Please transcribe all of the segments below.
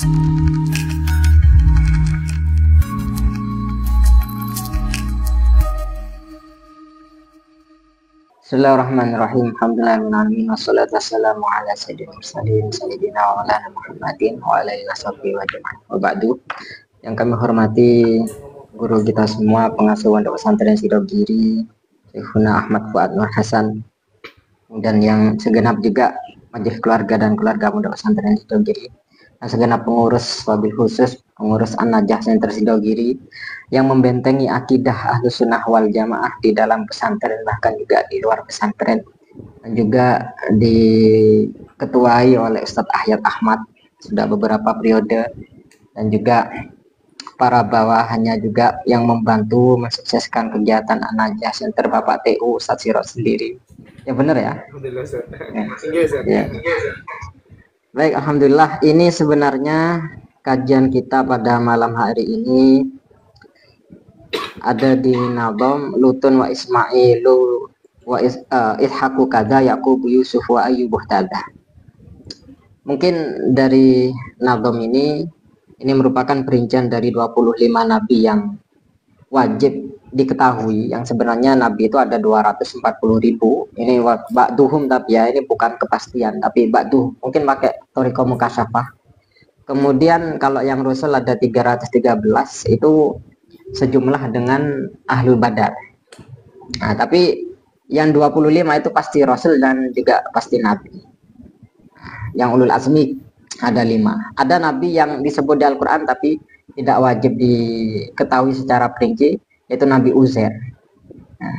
Bismillahirrahmanirrahim. Alhamdulillahirrahmanirrahim. Wassalatu wassalamu ala sayyidina mursalin sayyidina wa maulana Muhammadin wa ala alihi washabihi wa jamaah. Wa ba'du. Yang kami hormati guru kita semua, pengasuh Pondok Pesantren Sidogiri, Syekhuna Ahmad Fuad Nur Hasan, dan yang segenap juga majelis keluarga dan keluarga Pondok Pesantren Sidogiri, dan segenap pengurus, wabil khusus pengurus An-Najah Center Sidogiri yang membentengi akidah Ahlus Sunnah wal Jamaah di dalam pesantren, bahkan juga di luar pesantren, dan juga diketuai oleh Ustadz Ahyad Ahmad sudah beberapa periode, dan juga para bawahannya juga yang membantu mensukseskan kegiatan An-Najah Center, Bapak TU Ustadz Sirot sendiri. Ya benar ya? Alhamdulillah, ya. Baik, alhamdulillah. Ini sebenarnya kajian kita pada malam hari ini ada di Nadom Lutun wa Ismailu wa Ishaku kada Yakub Yusuf wa Ayyubuh tada. Mungkin dari Nadom ini merupakan perincian dari 25 nabi yang wajib diketahui, yang sebenarnya nabi itu ada 240.000. Ini ba'duhum, tapi ya ini bukan kepastian, tapi ba'duh mungkin pakai Thoriqah Mukasyafah. Kemudian kalau yang Rasul ada 313, itu sejumlah dengan Ahlul Badar. Nah, tapi yang 25 itu pasti Rasul dan juga pasti Nabi. Yang Ulul Azmi ada 5. Ada Nabi yang disebut di Al-Quran tapi tidak wajib diketahui secara perinci, yaitu Nabi Uzair. Nah,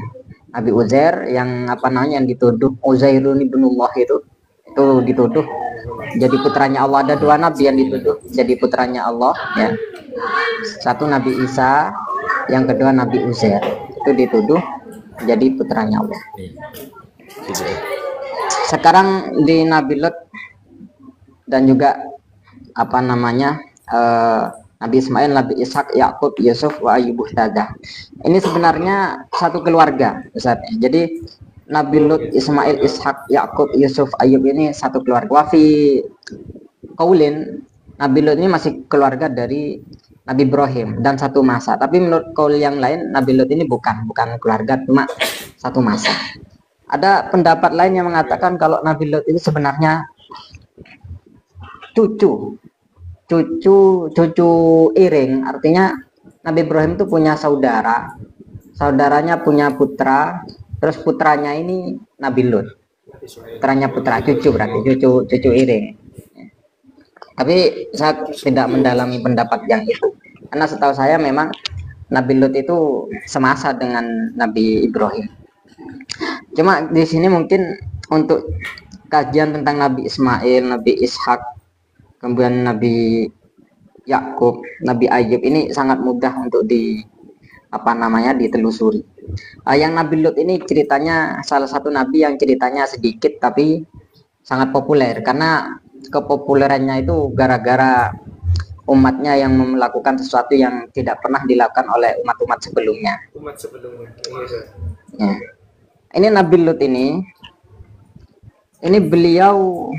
Nabi Uzair yang yang dituduh Uzairun ibnullah itu dituduh jadi putranya Allah. Ada 2 nabi yang dituduh jadi putranya Allah, ya. Satu Nabi Isa, yang kedua Nabi Uzair, itu dituduh jadi putranya Allah. Sekarang di Nabi Lut dan juga Nabi Ismail, Nabi Ishak, Yakub, Yusuf, wa Ayyubuh tada. Ini sebenarnya satu keluarga, Ustaz. Jadi Nabi Lut, Ismail, Ishak, Yakub, Yusuf, Ayyub ini satu keluarga. Wafi kaulin, Nabi Lut ini masih keluarga dari Nabi Ibrahim dan satu masa. Tapi menurut kaul yang lain, Nabi Lut ini bukan keluarga, cuma satu masa. Ada pendapat lain yang mengatakan kalau Nabi Lut ini sebenarnya cucu iring. Artinya Nabi Ibrahim itu punya saudaranya punya putra, terus putranya ini Nabi Lut, berarti cucu iring. Tapi saya tidak mendalami pendapat yang itu, karena setahu saya memang Nabi Lut itu semasa dengan Nabi Ibrahim. Cuma di sini mungkin untuk kajian tentang Nabi Ismail, Nabi Ishak, kemudian Nabi Yakub, Nabi Ayyub ini sangat mudah untuk ditelusuri. Yang Nabi Lut ini ceritanya salah satu nabi yang ceritanya sedikit tapi sangat populer, karena kepopulerannya itu gara-gara umatnya yang melakukan sesuatu yang tidak pernah dilakukan oleh umat-umat sebelumnya. Ya. Ini Nabi Lut ini beliau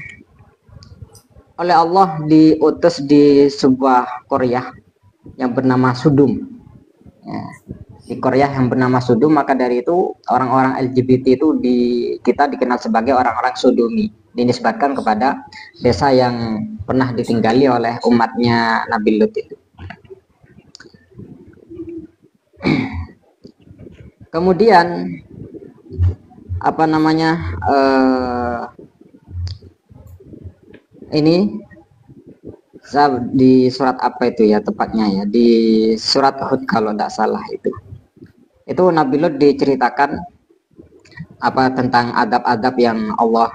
oleh Allah diutus di sebuah Korea yang bernama Sudum, ya, di Korea yang bernama Sudum. Maka dari itu orang-orang LGBT itu kita dikenal sebagai orang-orang Sodumi, dinisbatkan kepada desa yang pernah ditinggali oleh umatnya Nabi Lut itu. Kemudian ini di surat apa itu ya tepatnya ya, di surat Hud kalau tidak salah, itu Nabi Lut diceritakan tentang adab-adab yang Allah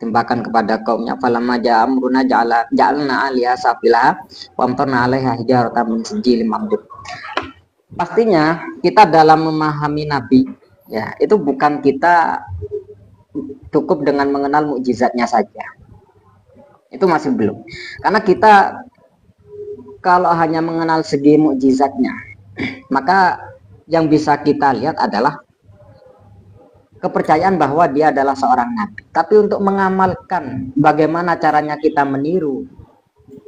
timpakan kepada kaumnya. Falamma ja'a amruna ja'alna 'aliha safilaha wa amtarna 'alaiha hijaratan min sijilin mamdud. Pastinya kita dalam memahami Nabi, ya, itu bukan kita cukup dengan mengenal mukjizatnya saja. Itu masih belum. Karena kita kalau hanya mengenal segi mukjizatnya, maka yang bisa kita lihat adalah kepercayaan bahwa dia adalah seorang nabi. Tapi untuk mengamalkan bagaimana caranya kita meniru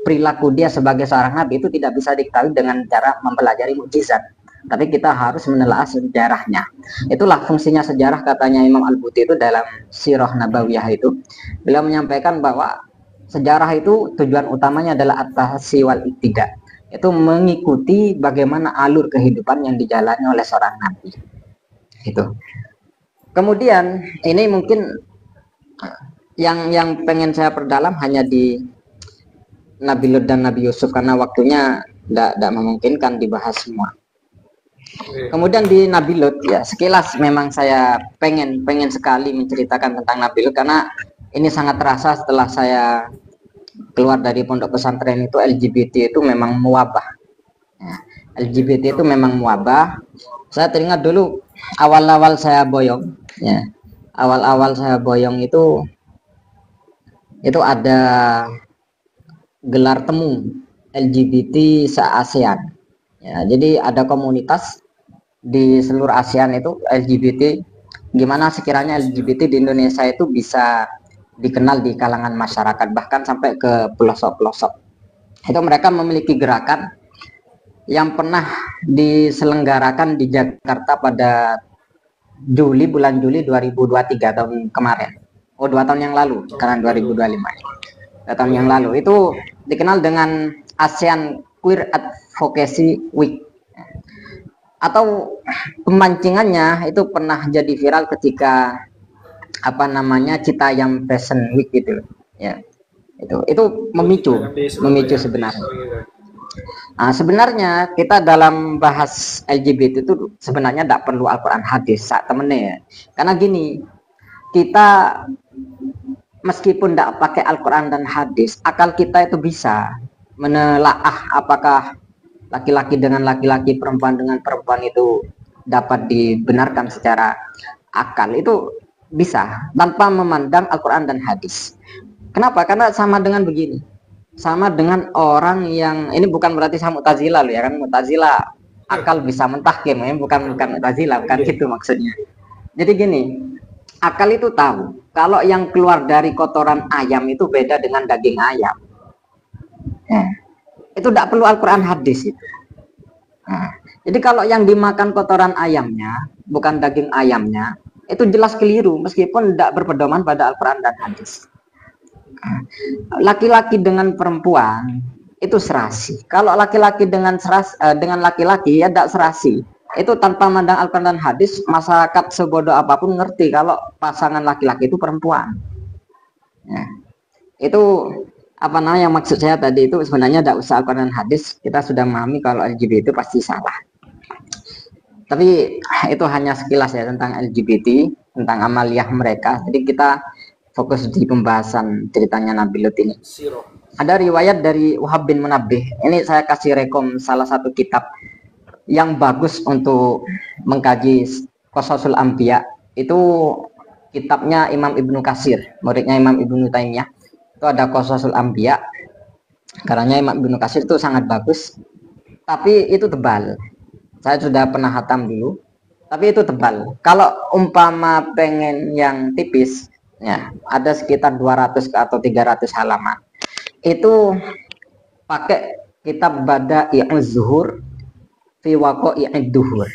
perilaku dia sebagai seorang nabi itu tidak bisa diketahui dengan cara mempelajari mukjizat, tapi kita harus menelaah sejarahnya. Itulah fungsinya sejarah, katanya Imam Al-Buti itu dalam Sirah Nabawiyah itu. Beliau menyampaikan bahwa sejarah itu tujuan utamanya adalah at-tahsi wal iktida, itu mengikuti bagaimana alur kehidupan yang dijalani oleh seorang nabi. Gitu. Kemudian ini mungkin yang pengen saya perdalam hanya di Nabi Lut dan Nabi Yusuf karena waktunya tidak memungkinkan dibahas semua. Kemudian di Nabi Lut, ya sekilas memang saya pengen sekali menceritakan tentang Nabi Lut karena ini sangat terasa setelah saya keluar dari pondok pesantren itu LGBT itu memang mewabah. Ya, LGBT itu memang mewabah. Saya teringat dulu awal-awal saya boyong, ya awal-awal saya boyong itu ada gelar temu LGBT se-ASEAN. Ya, jadi ada komunitas di seluruh ASEAN itu LGBT. Gimana sekiranya LGBT di Indonesia itu bisa dikenal di kalangan masyarakat, bahkan sampai ke pelosok-pelosok. Itu mereka memiliki gerakan yang pernah diselenggarakan di Jakarta pada bulan Juli 2023 tahun kemarin. 2 tahun yang lalu, karena 2025. 2 tahun yang lalu itu dikenal dengan ASEAN Queer Advocacy Week, atau pemancingannya itu pernah jadi viral ketika Citayam Fashion Week gitu, ya itu memicu sebenarnya. Sebenarnya kita dalam bahas LGBT itu sebenarnya tidak perlu Al-Quran hadis saat temennya, ya. Karena gini, kita meskipun tidak pakai Al-Quran dan hadis, akal kita itu bisa menelaah apakah laki-laki dengan laki-laki, perempuan dengan perempuan itu dapat dibenarkan secara akal. Itu bisa tanpa memandang Al-Quran dan hadis. Kenapa? Karena sama dengan begini, sama dengan orang yang, ini bukan berarti sama Mu'tazilah loh, ya kan, Mu'tazilah akal bisa mentahkim, ya bukan Mu'tazilah, bukan gitu maksudnya. Jadi gini, akal itu tahu kalau yang keluar dari kotoran ayam itu beda dengan daging ayam. Itu tidak perlu Al-Quran hadis itu. Jadi kalau yang dimakan kotoran ayamnya bukan daging ayamnya, itu jelas keliru meskipun tidak berpedoman pada Al-Quran dan hadis. Laki-laki dengan perempuan itu serasi. Kalau laki-laki dengan laki-laki ya tidak serasi. Itu tanpa mandang Al-Quran dan hadis, masyarakat sebodoh apapun ngerti kalau pasangan laki-laki itu perempuan. Ya. Itu yang maksud saya tadi itu sebenarnya tidak usah Al-Quran dan hadis, kita sudah memahami kalau LGBT itu pasti salah. Tapi itu hanya sekilas ya tentang LGBT, tentang amaliyah mereka. Jadi kita fokus di pembahasan ceritanya Nabi Lut ini. Ada riwayat dari Wahab bin Munabbih. Ini saya kasih rekom salah satu kitab yang bagus untuk mengkaji Qasasul Anbiya. Itu kitabnya Imam Ibnu Katsir, muridnya Imam Ibnu Taimiyah. Itu ada Qasasul Anbiya. Karena Imam Ibnu Katsir itu sangat bagus, tapi itu tebal. Saya sudah pernah hatam dulu, tapi itu tebal. Kalau umpama pengen yang tipis, ya ada sekitar 200 atau 300 halaman. Itu pakai kitab Bada'i'uz Zuhur fi Waqa'i'id Duhur.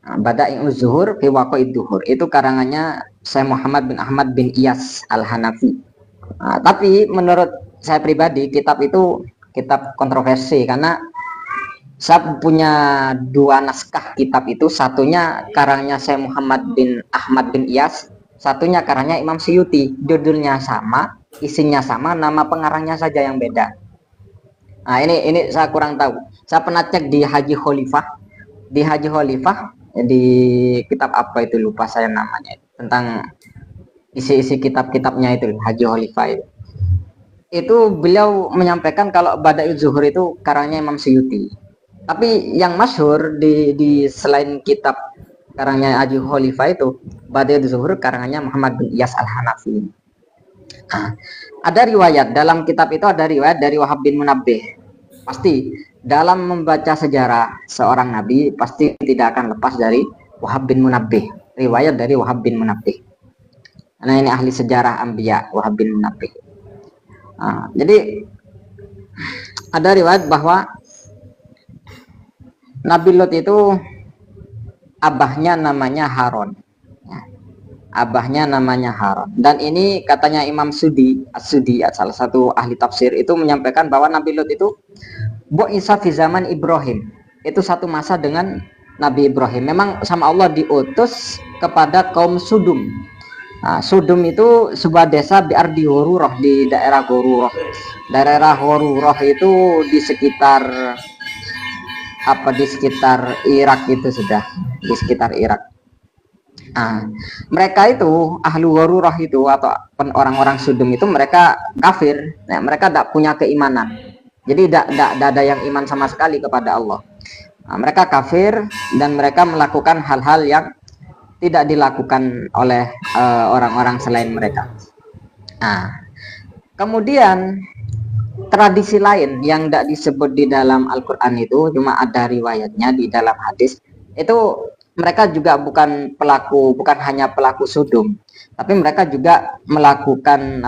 Bada'i'uz Zuhur fi Waqa'i'id Duhur itu karangannya Syekh Muhammad bin Ahmad bin Iyas Al-Hanafi. Tapi menurut saya pribadi kitab itu kitab kontroversi karena saya punya 2 naskah kitab itu, satunya karangnya Syekh Muhammad bin Ahmad bin Iyas, satunya karangnya Imam Suyuti. Judulnya sama, isinya sama, nama pengarangnya saja yang beda. Ini saya kurang tahu. Saya pernah cek di Haji Khalifah. Di Haji Khalifah di kitab apa itu lupa saya namanya, tentang isi-isi kitab-kitabnya itu Haji Khalifah itu beliau menyampaikan kalau Bada'i'uz Zuhur itu karangnya Imam Suyuti. Tapi yang masyhur di selain kitab karangnya Haji Khalifah itu Bada'i'uz Zuhur karangannya Muhammad bin Iyas Al-Hanafi. Ada riwayat dalam kitab itu, ada riwayat dari Wahab bin Munabbih. Pasti dalam membaca sejarah seorang nabi pasti tidak akan lepas dari Wahab bin Munabbih. Riwayat dari Wahab bin Munabbih. Karena ini ahli sejarah Anbiya, Wahab bin Munabbih. Jadi Ada riwayat bahwa Nabi Lut itu abahnya namanya Harun. Abahnya namanya Harun. Dan ini katanya Imam Sudi, As-Sudi, salah satu ahli tafsir, itu menyampaikan bahwa Nabi Lut itu Bu'isa fi zaman Ibrahim. Itu satu masa dengan Nabi Ibrahim. Memang sama Allah diutus kepada kaum Sudum. Nah, Sudum itu sebuah desa di Ardi Horurah, di daerah Horurah. Daerah Horurah itu di sekitar Irak itu sudah, di sekitar Irak. Nah, mereka itu ahlu Horurah itu atau orang-orang Sudum itu mereka kafir. Nah, mereka tidak punya keimanan. Jadi tidak ada yang iman sama sekali kepada Allah. Nah, mereka kafir dan mereka melakukan hal-hal yang tidak dilakukan oleh orang-orang selain mereka. Nah, kemudian tradisi lain yang tidak disebut di dalam Al-Quran itu, cuma ada riwayatnya di dalam hadis, itu mereka juga bukan hanya pelaku Sodom, tapi mereka juga melakukan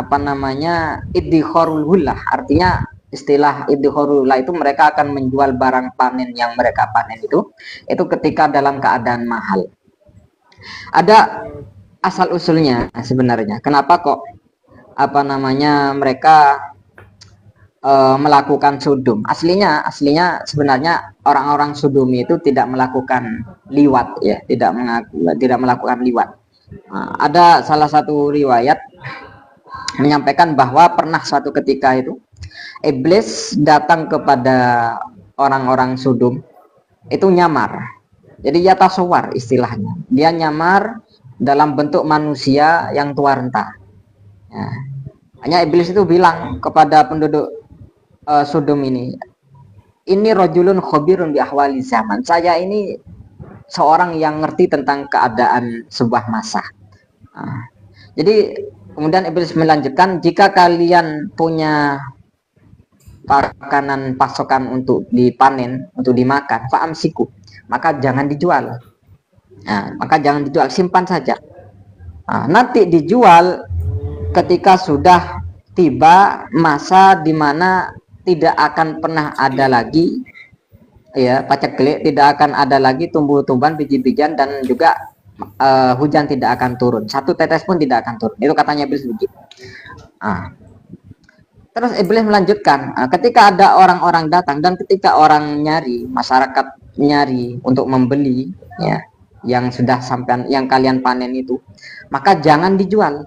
idhikharul hullah. Artinya istilah idhikharul hullah itu mereka akan menjual barang panen yang mereka panen itu ketika dalam keadaan mahal. Ada asal usulnya sebenarnya. Kenapa kok mereka melakukan Sodom? Aslinya sebenarnya orang-orang Sodom itu tidak melakukan liwat, ya, tidak melakukan liwat. Ada salah satu riwayat menyampaikan bahwa pernah suatu ketika itu iblis datang kepada orang-orang Sodom itu nyamar. Jadi yatasawar istilahnya. Dia nyamar dalam bentuk manusia yang tua renta. Ya. Hanya iblis itu bilang kepada penduduk Sodom ini rajulun khabirun bi ahwali zaman. Saya ini seorang yang ngerti tentang keadaan sebuah masa. Jadi kemudian iblis melanjutkan, jika kalian punya pasokan untuk dipanen, untuk dimakan, fa'amsiku, maka jangan dijual. Simpan saja. Nanti dijual ketika sudah tiba masa di mana tidak akan pernah ada lagi, ya, paceklik, tidak akan ada lagi tumbuh-tumbuhan, biji-bijian, dan juga hujan tidak akan turun. Satu tetes pun tidak akan turun. Itu katanya iblis begitu. Terus iblis melanjutkan, ketika ada orang-orang datang dan ketika orang nyari, masyarakat nyari untuk membeli, ya, yang sudah sampai yang kalian panen itu, maka jangan dijual.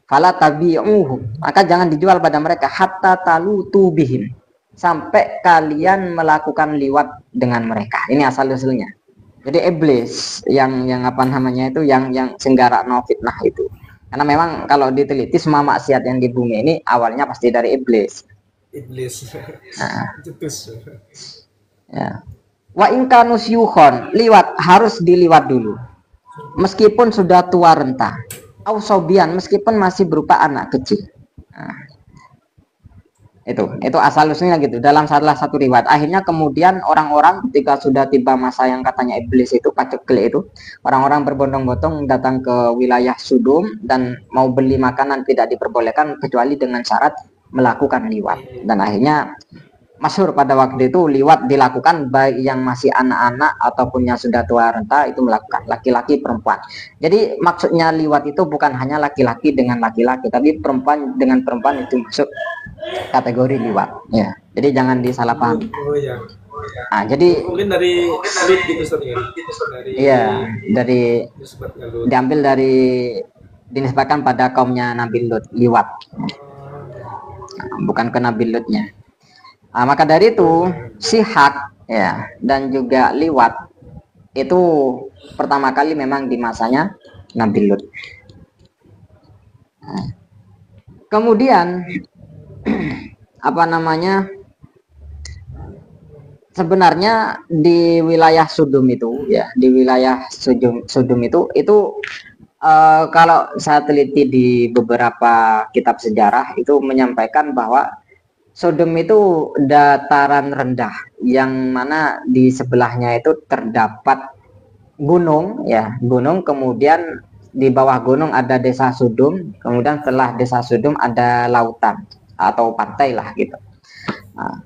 Fala tabi'uhu, maka jangan dijual pada mereka hatta talutu bihim, sampai kalian melakukan liwat dengan mereka. Ini asal usulnya. Jadi iblis yang senggarak fitnah itu. Karena memang kalau diteliti semua maksiat yang di bumi ini awalnya pasti dari iblis. Ya. Wa inkanus yukhon, liwat harus diliwat dulu. Meskipun sudah tua renta. Ausobian, meskipun masih berupa anak kecil. Itu asal usulnya gitu. Dalam salah satu riwayat, akhirnya kemudian orang-orang ketika sudah tiba masa yang katanya iblis itu, paceklik itu, orang-orang berbondong-bondong datang ke wilayah Sodom dan mau beli makanan tidak diperbolehkan kecuali dengan syarat melakukan liwat. Dan akhirnya masyhur pada waktu itu liwat dilakukan baik yang masih anak-anak ataupun yang sudah tua renta, itu melakukan, laki-laki perempuan. Jadi maksudnya liwat itu bukan hanya laki-laki dengan laki-laki, tapi perempuan dengan perempuan itu masuk kategori liwat, ya. Jadi jangan disalahpahami. Jadi mungkin dari Lut gitu, diambil dari dinisbatkan pada kaumnya Nabi Lut, liwat, bukan ke Nabi Lutnya. Maka dari itu sihak, ya, dan juga liwat itu pertama kali memang di masanya Nabi Lut. Kemudian sebenarnya di wilayah Sodom itu, ya, di wilayah Sodom itu kalau saya teliti di beberapa kitab sejarah itu menyampaikan bahwa Sodom itu dataran rendah yang mana di sebelahnya itu terdapat gunung, ya, gunung, kemudian di bawah gunung ada desa Sodom, kemudian setelah desa Sodom ada lautan. atau pantai lah gitu. Nah,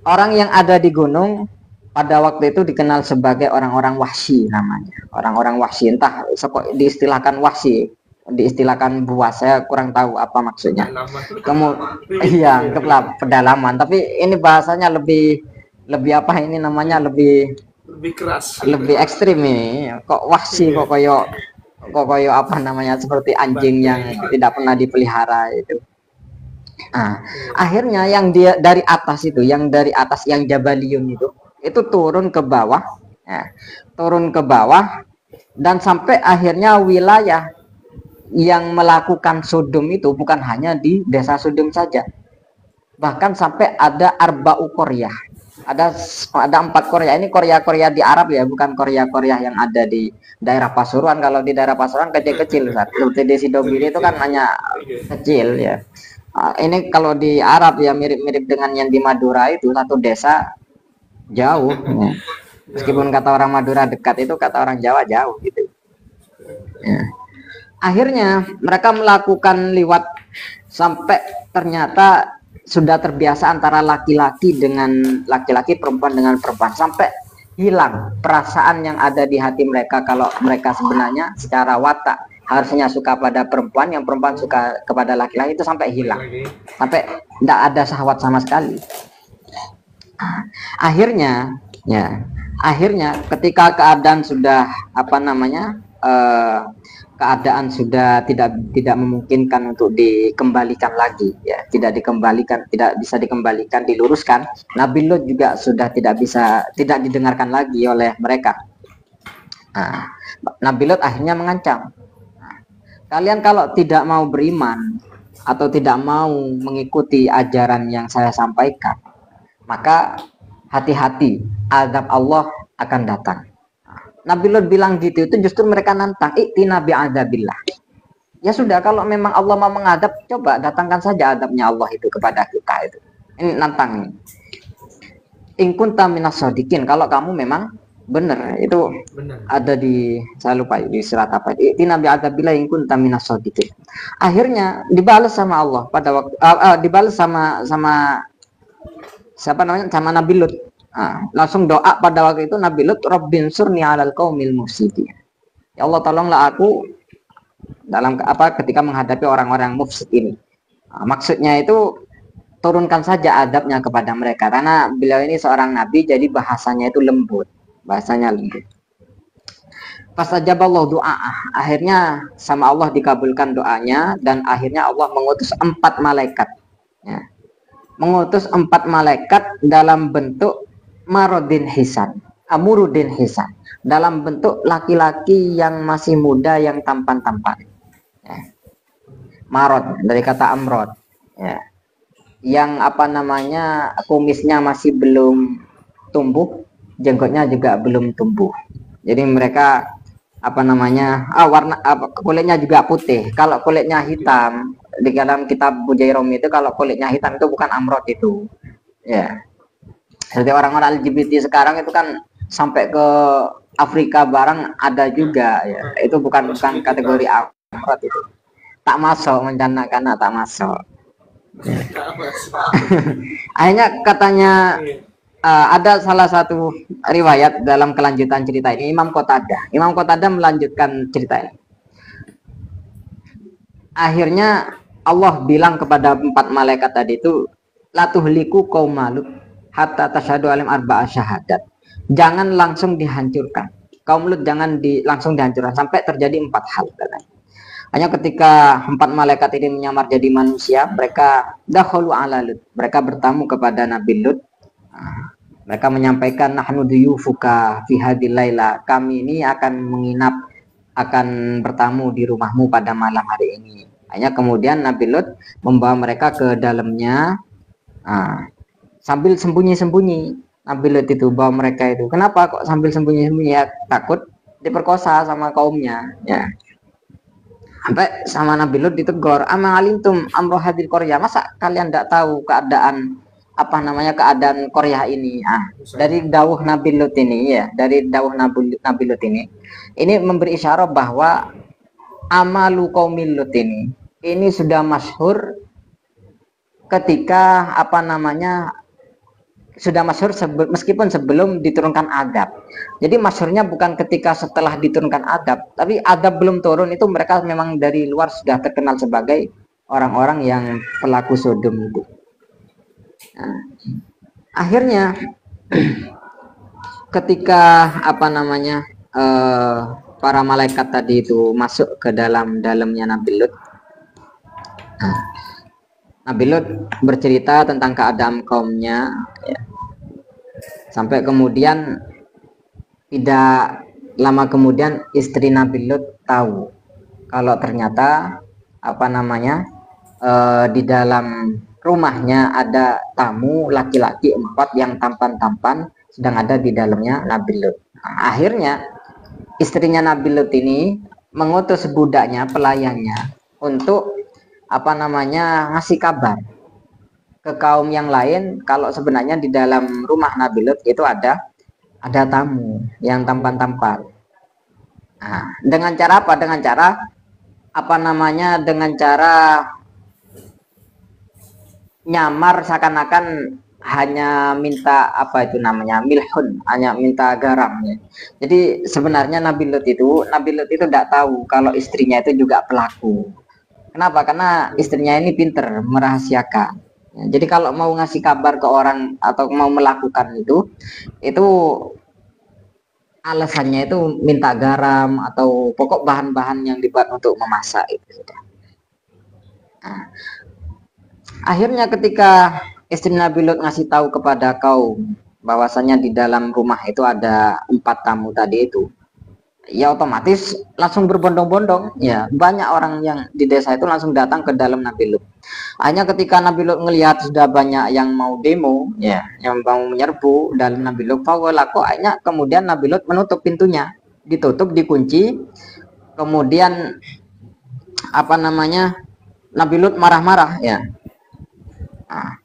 orang yang ada di gunung pada waktu itu dikenal sebagai orang-orang wahsi namanya. Orang-orang wahsi, entah diistilahkan wahsi, diistilahkan buas, saya kurang tahu apa maksudnya. Iya, anggaplah pedalaman. Tapi ini bahasanya lebih apa ini namanya lebih keras, lebih ekstrim ini. Kok wahsi, kok koyo apa namanya seperti anjing yang tidak pernah dipelihara itu. Nah, akhirnya yang dia dari atas itu, yang dari atas yang Jabaliyun itu turun ke bawah, ya, turun ke bawah dan sampai akhirnya wilayah yang melakukan Sodom itu bukan hanya di desa Sodom saja, bahkan sampai ada Arba'u Korea, ada 4 Korea. Ini Korea di Arab ya, bukan Korea yang ada di daerah Pasuruan. Kalau di daerah Pasuruan kecil-kecil, seperti di Sidogiri itu kan hanya kecil ya. Ini kalau di Arab ya mirip-mirip dengan yang di Madura itu, satu desa jauh ya. Meskipun kata orang Madura dekat, itu kata orang Jawa jauh gitu ya. Akhirnya mereka melakukan liwat sampai ternyata sudah terbiasa antara laki-laki dengan laki-laki, perempuan dengan perempuan, sampai hilang perasaan yang ada di hati mereka kalau mereka sebenarnya secara watak harusnya suka pada perempuan, yang perempuan suka kepada laki-laki, itu sampai hilang, sampai tidak ada syahwat sama sekali. Akhirnya ketika keadaan sudah keadaan sudah tidak memungkinkan untuk dikembalikan lagi ya, tidak bisa dikembalikan, diluruskan, Nabi Lut juga sudah tidak didengarkan lagi oleh mereka. Nabi Lut akhirnya mengancam, kalian kalau tidak mau beriman atau tidak mau mengikuti ajaran yang saya sampaikan, maka hati-hati, azab Allah akan datang. Nabi Lut bilang gitu, itu justru mereka nantang, i'tina bi'adzabillah. Ya sudah, kalau memang Allah mau mengadab, coba datangkan saja adabnya Allah itu kepada kita itu. Ini nantang. In kunta minas shodiqin, kalau kamu memang benar, itu ada di, saya lupa di surat apa, i'tina bi'adzabillah in kunta minas shodiqin. Akhirnya dibalas sama Allah pada waktu dibalas sama siapa namanya, sama Nabi Lut. Langsung doa pada waktu itu Nabi Lut, Rabbin surni alal qaumil mufsidin. Ya Allah, tolonglah aku dalam ketika menghadapi orang-orang mufsid ini. Maksudnya itu turunkan saja adabnya kepada mereka, karena beliau ini seorang nabi, jadi bahasanya itu lembut, Fastajaballahu doa. Akhirnya sama Allah dikabulkan doanya, dan akhirnya Allah mengutus 4 malaikat ya. Mengutus 4 malaikat dalam bentuk Marudin Hisan, dalam bentuk laki-laki yang masih muda, yang tampan-tampan ya. Marod dari kata amrod ya, yang kumisnya masih belum tumbuh, jenggotnya juga belum tumbuh. Jadi mereka kulitnya juga putih. Kalau kulitnya hitam, di dalam kitab Bujairomi itu, kalau kulitnya hitam itu bukan amrod itu ya. Jadi orang-orang LGBT sekarang itu kan sampai ke Afrika barang ada juga ya. Itu bukan kategori amrod itu. Tak masuk, mencanakan tak masuk. Ya. Akhirnya katanya ada salah satu riwayat dalam kelanjutan cerita ini, Imam Qatadah melanjutkan cerita ini. Akhirnya Allah bilang kepada 4 malaikat tadi itu, la tuhliku qauma Lut hatta tasyhadu alim arba'a syahadat. Jangan langsung dihancurkan. Kaum Lut jangan langsung dihancurkan sampai terjadi 4 hal katanya. Hanya ketika 4 malaikat ini menyamar jadi manusia, mereka dakhalu ala Lut. Mereka bertamu kepada Nabi Lut. Mereka menyampaikan, nahnu duyufuka fi hadhil laila. Kami ini akan bertamu di rumahmu pada malam hari ini. Hanya kemudian Nabi Lut membawa mereka ke dalamnya. Sambil sembunyi-sembunyi, Nabi Lut itu bawa mereka itu. Kenapa kok sambil sembunyi-sembunyi? Ya takut diperkosa sama kaumnya ya. Sampai sama Nabi Lut ditegur, ama alimtum amro hadil Korea, masa kalian tidak tahu keadaan keadaan Korea ini? Dari dawuh Nabi Lut ini ya, Nabi Lut ini memberi isyarat bahwa amalu qaumil Lut ini sudah masyhur ketika apa namanya sudah masyhur meskipun sebelum diturunkan adab. Jadi masyhurnya bukan ketika setelah diturunkan adab, tapi adab belum turun itu mereka memang dari luar sudah terkenal sebagai orang-orang yang pelaku sodom itu. Nah, akhirnya ketika apa namanya para malaikat tadi itu masuk ke dalamnya Nabi Lut. Nabi Lut bercerita tentang keadaan kaumnya, ya. Sampai kemudian tidak lama kemudian istri Nabi Lut tahu kalau ternyata apa namanya di dalam rumahnya ada tamu laki-laki 4 yang tampan-tampan sedang ada di dalamnya Nabi Lut. Nah, akhirnya istrinya Nabi Lut ini mengutus budaknya, pelayannya untuk apa namanya ngasih kabar ke kaum yang lain kalau sebenarnya di dalam rumah Nabi Lut itu ada tamu yang tampan-tampan. Nah, dengan cara apa? Dengan cara apa namanya? Dengan cara nyamar seakan-akan hanya minta apa itu namanya milhun, hanya minta garam ya. Jadi sebenarnya Nabi Lut itu tidak tahu kalau istrinya itu juga pelaku. Kenapa? Karena istrinya ini pinter merahasiakan. Ya, jadi kalau mau ngasih kabar ke orang atau mau melakukan itu alasannya itu minta garam atau pokok bahan-bahan yang dibuat untuk memasak itu. Nah, akhirnya ketika istri Nabi Lut ngasih tahu kepada kaum bahwasanya di dalam rumah itu ada 4 tamu tadi itu, ya otomatis langsung berbondong-bondong, ya banyak orang yang di desa itu langsung datang ke dalam Nabi Lut. Hanya ketika Nabi Lut melihat sudah banyak yang mau demo, ya yang mau menyerbu dalam Nabi Lut, akhirnya kemudian Nabi Lut menutup pintunya, ditutup, dikunci. Kemudian apa namanya Nabi Lut marah-marah, ya. Nah,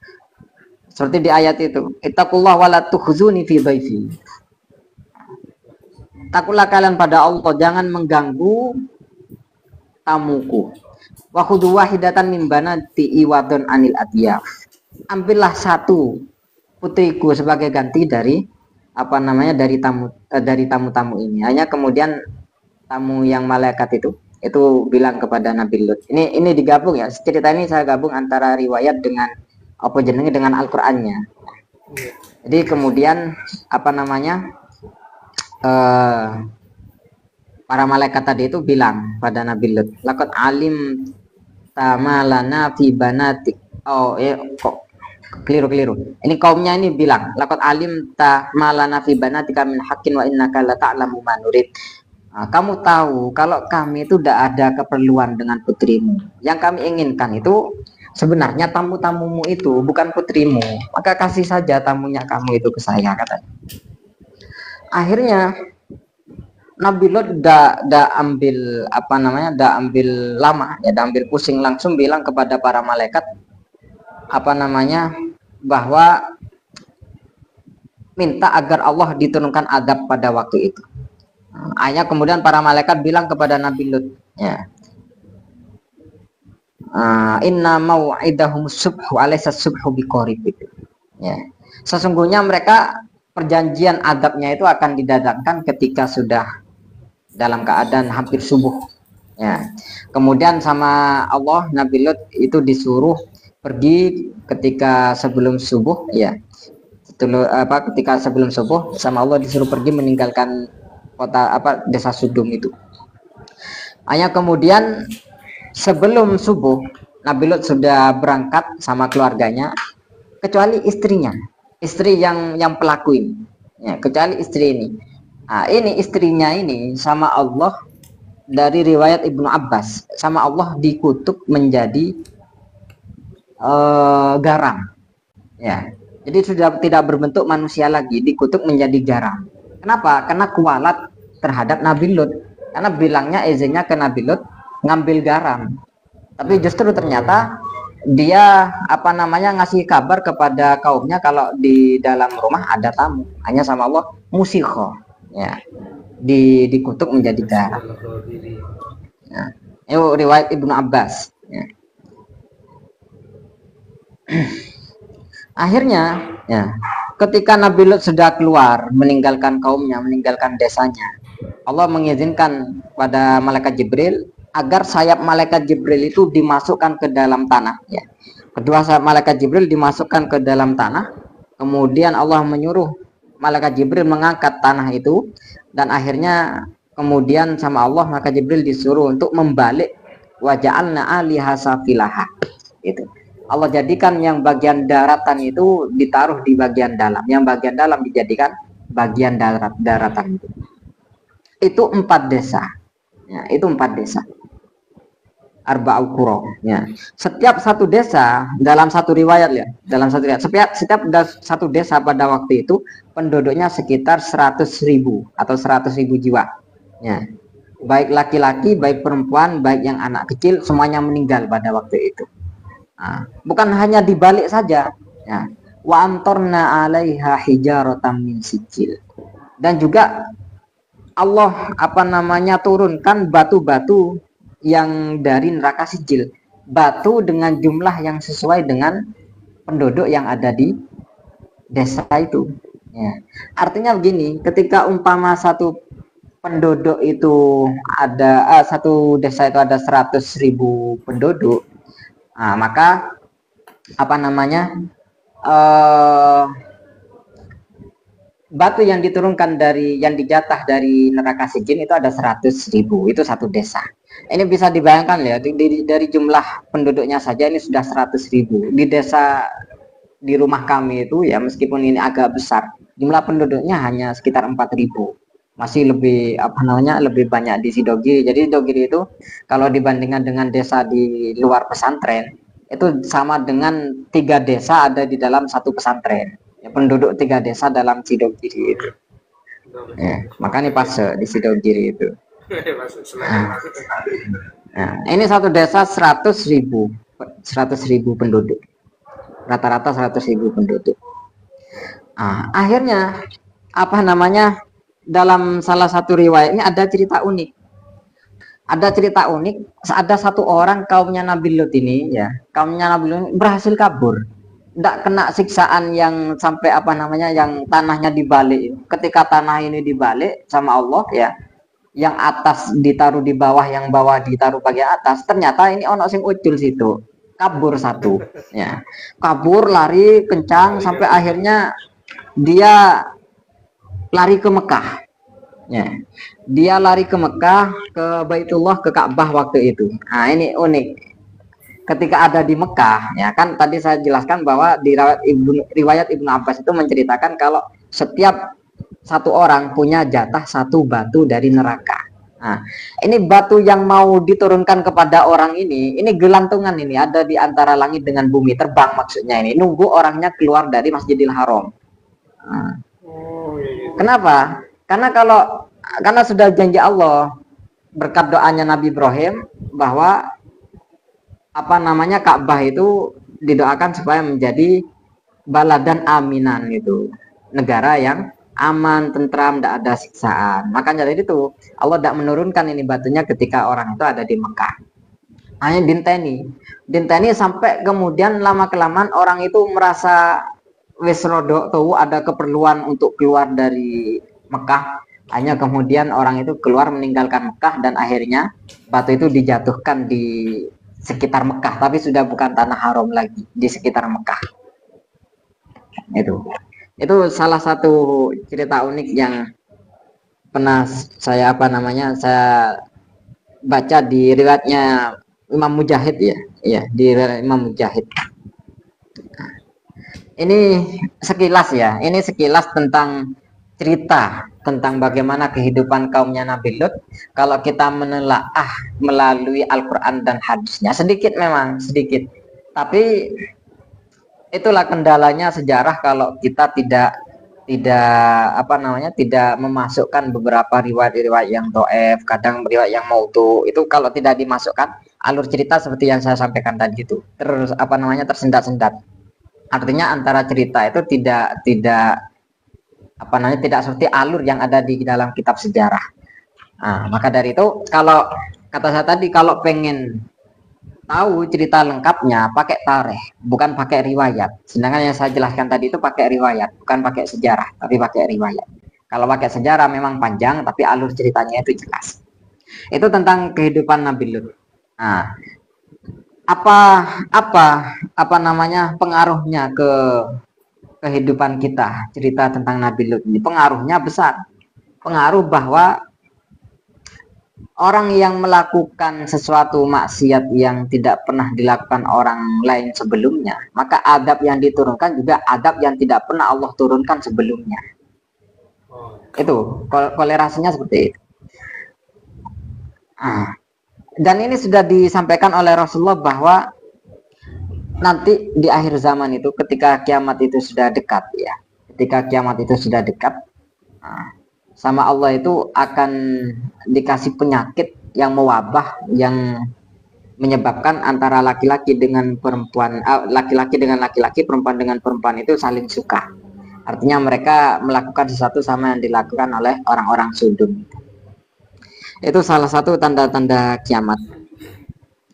seperti di ayat itu, ittaqullah wala tukhzuni fi dhaifi. Takutlah kalian pada Allah, jangan mengganggu tamuku. Wa khudhu wahidatan min banati iwadun anil atiyaf. Ambillah 1 putriku sebagai ganti dari apa namanya dari tamu-tamu ini. Hanya kemudian tamu yang malaikat itu bilang kepada Nabi Lut. Ini digabung ya. Cerita ini saya gabung antara riwayat dengan apa jenenge dengan Al-Qur'annya. Jadi kemudian apa namanya para malaikat tadi itu bilang pada Nabi Lut, laqad alim tamalana fi banatik. Oh ya, kok keliru. Ini kaumnya ini bilang, laqad alim tamalana fi banatika min haqqin wa innaka la ta'lamu ma nurid. Nah, kamu tahu kalau kami itu tidak ada keperluan dengan putrimu. Yang kami inginkan itu sebenarnya tamu-tamumu itu bukan putrimu. Maka kasih saja tamunya kamu itu ke saya, katanya. Akhirnya Nabi Lut dah ambil apa namanya, dah ambil lama ya, dah ambil pusing, langsung bilang kepada para malaikat apa namanya bahwa minta agar Allah diturunkan adab pada waktu itu. Akhirnya kemudian para malaikat bilang kepada Nabi Lut, ya, inna mau'idahum subhu alaysa subhu biqarib. Ya, sesungguhnya mereka perjanjian adabnya itu akan didatangkan ketika sudah dalam keadaan hampir subuh. Ya, kemudian sama Allah Nabi Lut itu disuruh pergi ketika sebelum subuh, ya. Ketika sebelum subuh sama Allah disuruh pergi meninggalkan kota desa Sudum itu. Hanya kemudian sebelum subuh Nabi Lut sudah berangkat sama keluarganya, kecuali istrinya, istri yang pelaku ini, ya, kecuali istri ini. Nah, ini istrinya ini sama Allah, dari riwayat Ibnu Abbas, sama Allah dikutuk menjadi garam, ya. Jadi sudah tidak berbentuk manusia lagi, dikutuk menjadi garam. Kenapa? Karena kualat terhadap Nabi Lut. Karena bilangnya izinnya ke Nabi Lut ngambil garam. Tapi justru ternyata dia apa namanya ngasih kabar kepada kaumnya kalau di dalam rumah ada tamu. Hanya sama Allah musikho, ya, dikutuk menjadi garam. Ya. Itu riwayat Ibnu Abbas. Ya. Akhirnya, ya, ketika Nabi Lut sudah keluar, meninggalkan kaumnya, meninggalkan desanya, Allah mengizinkan pada malaikat Jibril agar sayap malaikat Jibril itu dimasukkan ke dalam tanah. Ya. Kedua sayap malaikat Jibril dimasukkan ke dalam tanah. Kemudian Allah menyuruh malaikat Jibril mengangkat tanah itu, dan akhirnya kemudian sama Allah maka Jibril disuruh untuk membalik waja'alna aliha safilaha. Itu. Allah jadikan yang bagian daratan itu ditaruh di bagian dalam, yang bagian dalam dijadikan bagian daratan itu 4 desa. Ya, itu 4 desa. Arba'ul Qura. Ya. Setiap satu desa dalam satu riwayat ya, dalam satu riwayat, setiap satu desa pada waktu itu penduduknya sekitar 100.000 atau 100.000 jiwa. Ya. Baik laki-laki, baik perempuan, baik yang anak kecil, semuanya meninggal pada waktu itu. Nah, bukan hanya dibalik saja, ya. Wa amtarna 'alaiha hijaratan min sijil. Dan juga Allah turunkan batu-batu yang dari neraka sijil. Batu dengan jumlah yang sesuai dengan penduduk yang ada di desa itu. Ya. Artinya begini, ketika umpama satu penduduk itu ada satu desa itu ada 100.000 penduduk, nah, maka batu yang diturunkan yang dijatah dari neraka sijin itu ada 100.000, itu satu desa. Ini bisa dibayangkan ya, dari jumlah penduduknya saja ini sudah 100.000. Di desa di rumah kami itu ya, meskipun ini agak besar, jumlah penduduknya hanya sekitar 4.000. Masih lebih lebih banyak di Sidogiri. Jadi Sidogiri itu kalau dibandingkan dengan desa di luar pesantren itu sama dengan 3 desa ada di dalam satu pesantren. Ya, penduduk 3 desa dalam Sidogiri itu. Ya, makanya pas di Sidogiri itu. Nah, ini satu desa 100.000 penduduk. Rata-rata 100.000 penduduk. Nah, akhirnya dalam salah satu riwayat ini ada cerita unik. Ada cerita unik, ada satu orang kaumnya Nabi Lut ini ya, kaumnya Nabi Lut berhasil kabur. Tidak kena siksaan yang sampai yang tanahnya dibalik. Ketika tanah ini dibalik sama Allah ya, yang atas ditaruh di bawah, yang bawah ditaruh bagian atas, ternyata ini ono sing ucul situ. Kabur satu ya. Kabur lari kencang sampai akhirnya dia lari ke Mekah. Ya. Dia lari ke Mekah, ke Baitullah, ke Ka'bah waktu itu. Nah, ini unik. Ketika ada di Mekah, ya kan tadi saya jelaskan bahwa di riwayat Ibnu Abbas itu menceritakan kalau setiap satu orang punya jatah satu batu dari neraka. Nah, ini batu yang mau diturunkan kepada orang ini gelantungan, ini ada di antara langit dengan bumi, terbang maksudnya, ini nunggu orangnya keluar dari Masjidil Haram. Nah, kenapa? Karena sudah janji Allah berkat doanya Nabi Ibrahim bahwa Ka'bah itu didoakan supaya menjadi baladan aminan, itu negara yang aman, tentram, tidak ada siksaan. Makanya dari itu Allah tidak menurunkan ini batunya ketika orang itu ada di Mekah. Hanya dinteni sampai kemudian lama kelamaan orang itu merasa wis rodok tuh ada keperluan untuk keluar dari Mekah. Hanya kemudian orang itu keluar meninggalkan Mekah dan akhirnya batu itu dijatuhkan di sekitar Mekah, tapi sudah bukan tanah haram lagi, di sekitar Mekah. Itu salah satu cerita unik yang pernah saya saya baca di riwayatnya Imam Mujahid ya, di riwayat Imam Mujahid. Ini sekilas tentang cerita tentang bagaimana kehidupan kaumnya Nabi Lut kalau kita menelaah melalui Al-Quran dan hadisnya. Sedikit, tapi itulah kendalanya sejarah kalau kita tidak memasukkan beberapa riwayat yang dhaif, kadang riwayat yang maudhu. Itu kalau tidak dimasukkan, alur cerita seperti yang saya sampaikan tadi itu terus tersendat-sendat. Artinya antara cerita itu tidak seperti alur yang ada di dalam kitab sejarah. Nah, maka dari itu kalau kata saya tadi, kalau pengen tahu cerita lengkapnya pakai tarikh, bukan pakai riwayat. Sedangkan yang saya jelaskan tadi itu pakai riwayat, bukan pakai sejarah, tapi pakai riwayat. Kalau pakai sejarah memang panjang, tapi alur ceritanya itu jelas. Itu tentang kehidupan Nabi Lut. Nah, apa apa apa namanya pengaruhnya ke kehidupan kita cerita tentang Nabi Lut ini? Pengaruhnya besar. Pengaruh bahwa orang yang melakukan sesuatu maksiat yang tidak pernah dilakukan orang lain sebelumnya, maka adab yang diturunkan juga adab yang tidak pernah Allah turunkan sebelumnya. Itu kolerasinya seperti itu. Dan ini sudah disampaikan oleh Rasulullah bahwa nanti di akhir zaman itu ketika kiamat itu sudah dekat ya, ketika kiamat itu sudah dekat, sama Allah itu akan dikasih penyakit yang mewabah yang menyebabkan antara laki-laki dengan perempuan, laki-laki dengan laki-laki, perempuan dengan perempuan itu saling suka. Artinya mereka melakukan sesuatu sama yang dilakukan oleh orang-orang Sodom. Itu salah satu tanda-tanda kiamat.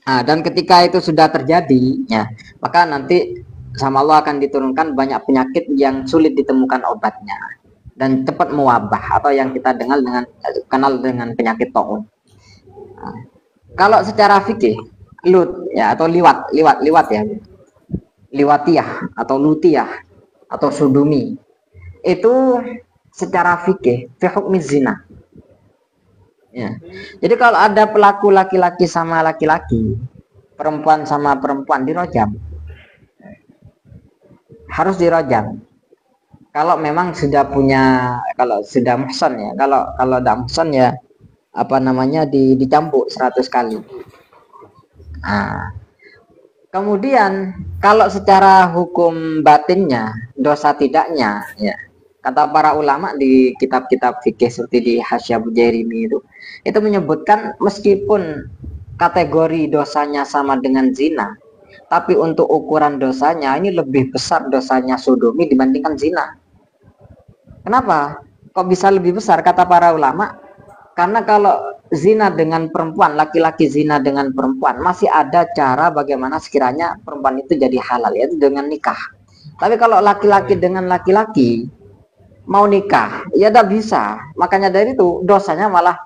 Dan ketika itu sudah terjadi, ya, maka nanti sama Allah akan diturunkan banyak penyakit yang sulit ditemukan obatnya dan cepat mewabah atau yang kita kenal dengan penyakit taun. Kalau secara fikih, lut ya atau liwat ya, liwatiyah atau lutiyah atau sudumi itu secara fikih hukmi zina. Ya. Jadi kalau ada pelaku laki-laki sama laki-laki, perempuan sama perempuan dirojam, harus dirojam. Kalau memang sudah punya, kalau sudah muhsan ya, kalau tidak muhsan ya apa namanya dicambuk 100 kali. Kemudian kalau secara hukum batinnya dosa tidaknya ya, kata para ulama di kitab-kitab fikih seperti di Hasyiah Bujairimi itu menyebutkan meskipun kategori dosanya sama dengan zina, tapi untuk ukuran dosanya ini lebih besar dosanya sodomi dibandingkan zina. Kenapa? Kok bisa lebih besar kata para ulama? Karena kalau zina dengan perempuan, laki-laki zina dengan perempuan, masih ada cara bagaimana sekiranya perempuan itu jadi halal, yaitu dengan nikah. Tapi kalau laki-laki dengan laki-laki mau nikah, ya tidak bisa. Makanya dari itu dosanya malah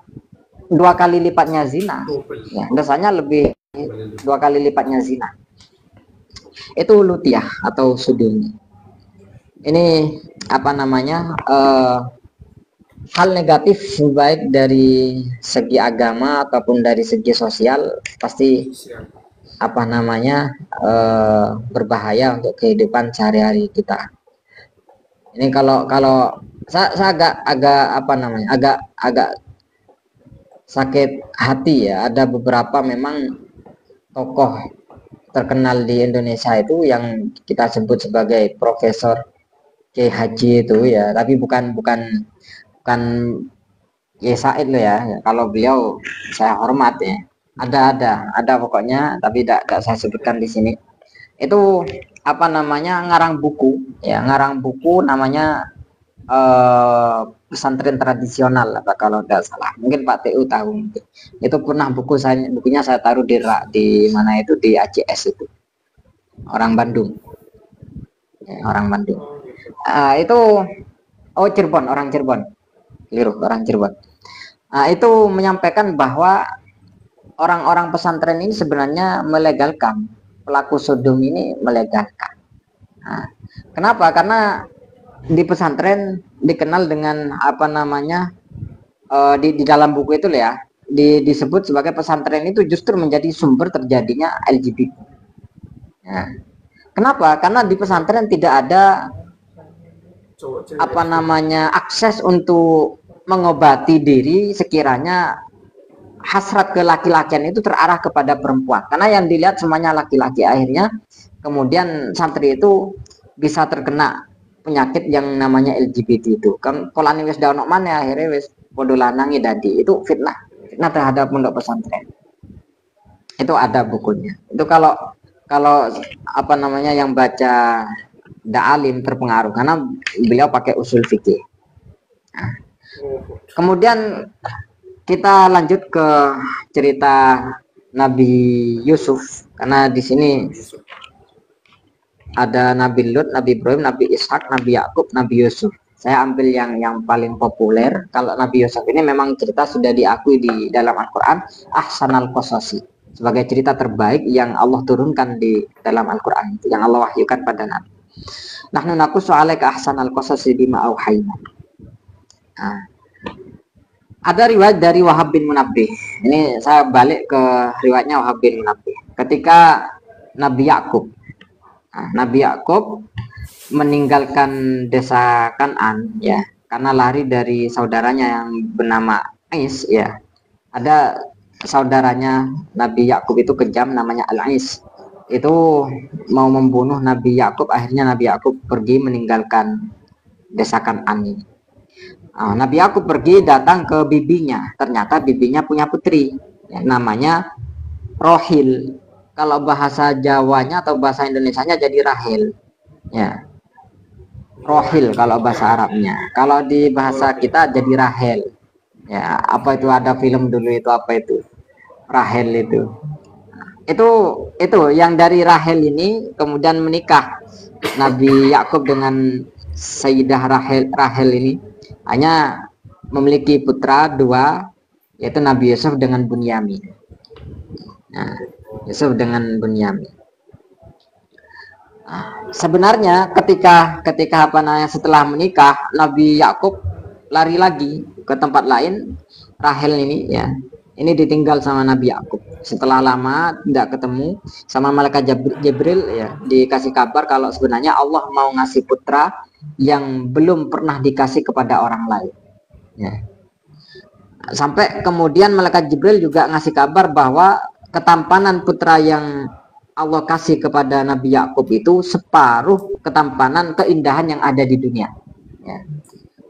2 kali lipatnya zina. Ya, dosanya lebih 2 kali lipatnya zina. Itu lutiyah atau suduni. Ini apa namanya hal negatif baik dari segi agama ataupun dari segi sosial pasti apa namanya berbahaya untuk kehidupan sehari-hari kita. Ini kalau saya agak apa namanya agak sakit hati ya, ada beberapa memang tokoh terkenal di Indonesia itu yang kita sebut sebagai Profesor Kiai Haji itu ya, tapi bukan Kiai Said loh ya. Kalau beliau saya hormat ya, ada pokoknya, tapi tidak saya sebutkan di sini. Itu apa namanya ngarang buku ya, ngarang buku namanya pesantren tradisional apa kalau tidak salah, mungkin Pak TU tahu. Itu pernah bukunya saya taruh di mana itu, di ACS itu, orang Bandung ya, orang Bandung. Itu Cirebon, orang Cirebon, keliru, orang Cirebon. Itu menyampaikan bahwa orang-orang pesantren ini sebenarnya melegalkan, pelaku sodom ini melegalkan. Kenapa? Karena di pesantren dikenal dengan apa namanya di dalam buku itu ya disebut sebagai pesantren itu justru menjadi sumber terjadinya LGBT. Kenapa? Karena di pesantren tidak ada apa namanya akses untuk mengobati diri sekiranya hasrat ke laki-lakian itu terarah kepada perempuan. Karena yang dilihat semuanya laki-laki, akhirnya kemudian santri itu bisa terkena penyakit yang namanya LGBT itu. Kan polane wis daun mana akhirnya wis podo lanangi dadi. Itu fitnah terhadap pondok pesantren. Itu ada bukunya. Itu kalau apa namanya yang baca Da'alim terpengaruh karena beliau pakai usul fikih. Kemudian kita lanjut ke cerita Nabi Yusuf Karena di sini ada Nabi Lut, Nabi Ibrahim, Nabi Ishak, Nabi Yakub, Nabi Yusuf. Saya ambil yang paling populer. Kalau Nabi Yusuf ini memang cerita sudah diakui di dalam Al-Quran ahsanal qasasi, sebagai cerita terbaik yang Allah turunkan di dalam Al-Quran, yang Allah wahyukan pada Nabi. Nahnu naqussu 'alaika ahsanal qasasi bima auhayna. Nah, ada riwayat dari Wahab bin Munabbih. Ini saya balik ke riwayatnya Wahab bin Munabbih. Ketika Nabi Yakub meninggalkan desa Kan'an ya, karena lari dari saudaranya yang bernama Ais ya. Ada saudaranya Nabi Yakub itu kejam, namanya Al-Ais. Itu mau membunuh Nabi Yakub, akhirnya Nabi Yakub pergi meninggalkan desa Kan'an ini. Nabi Yakub pergi datang ke bibinya. Ternyata bibinya punya putri ya, namanya Rohil. Kalau bahasa Jawanya atau bahasa Indonesianya jadi Rahel ya. Rohil kalau bahasa Arabnya. Kalau di bahasa kita jadi Rahel ya. Apa itu, ada film dulu itu, apa itu, Rahel itu yang dari Rahel ini kemudian menikah Nabi Yakub dengan Sayyidah Rahel ini, hanya memiliki putra dua, yaitu Nabi Yusuf dengan Bunyamin. Nah, Yusuf dengan Bunyamin. Sebenarnya ketika setelah menikah, Nabi Yakub lari lagi ke tempat lain. Rahel ini ya, ini ditinggal sama Nabi Yakub. Setelah lama tidak ketemu sama malaikat Jibril ya, dikasih kabar kalau sebenarnya Allah mau ngasih putra yang belum pernah dikasih kepada orang lain ya. Sampai kemudian malaikat Jibril juga ngasih kabar bahwa ketampanan putra yang Allah kasih kepada Nabi Yakub itu separuh ketampanan keindahan yang ada di dunia ya.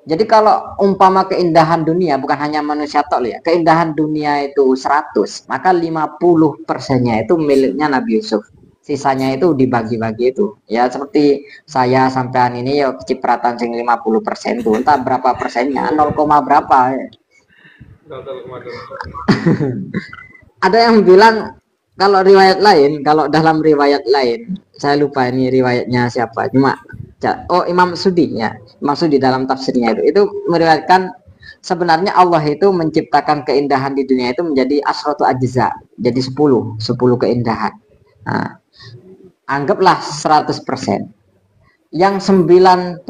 Jadi kalau umpama keindahan dunia bukan hanya manusia tok ya, keindahan dunia itu 100, maka 50%-nya itu miliknya Nabi Yusuf. Sisanya itu dibagi-bagi itu. Ya seperti saya sampean ini ya kecipratan sing 50% itu. Entah berapa persennya, 0, berapa ya. Ada yang bilang kalau riwayat lain, kalau dalam riwayat lain, saya lupa ini riwayatnya siapa, cuma Imam Sudi ya, Imam Sudi dalam tafsirnya itu meriwayatkan sebenarnya Allah itu menciptakan keindahan di dunia itu menjadi asratu ajza, jadi 10 keindahan. Nah, anggaplah 100%. Yang 90%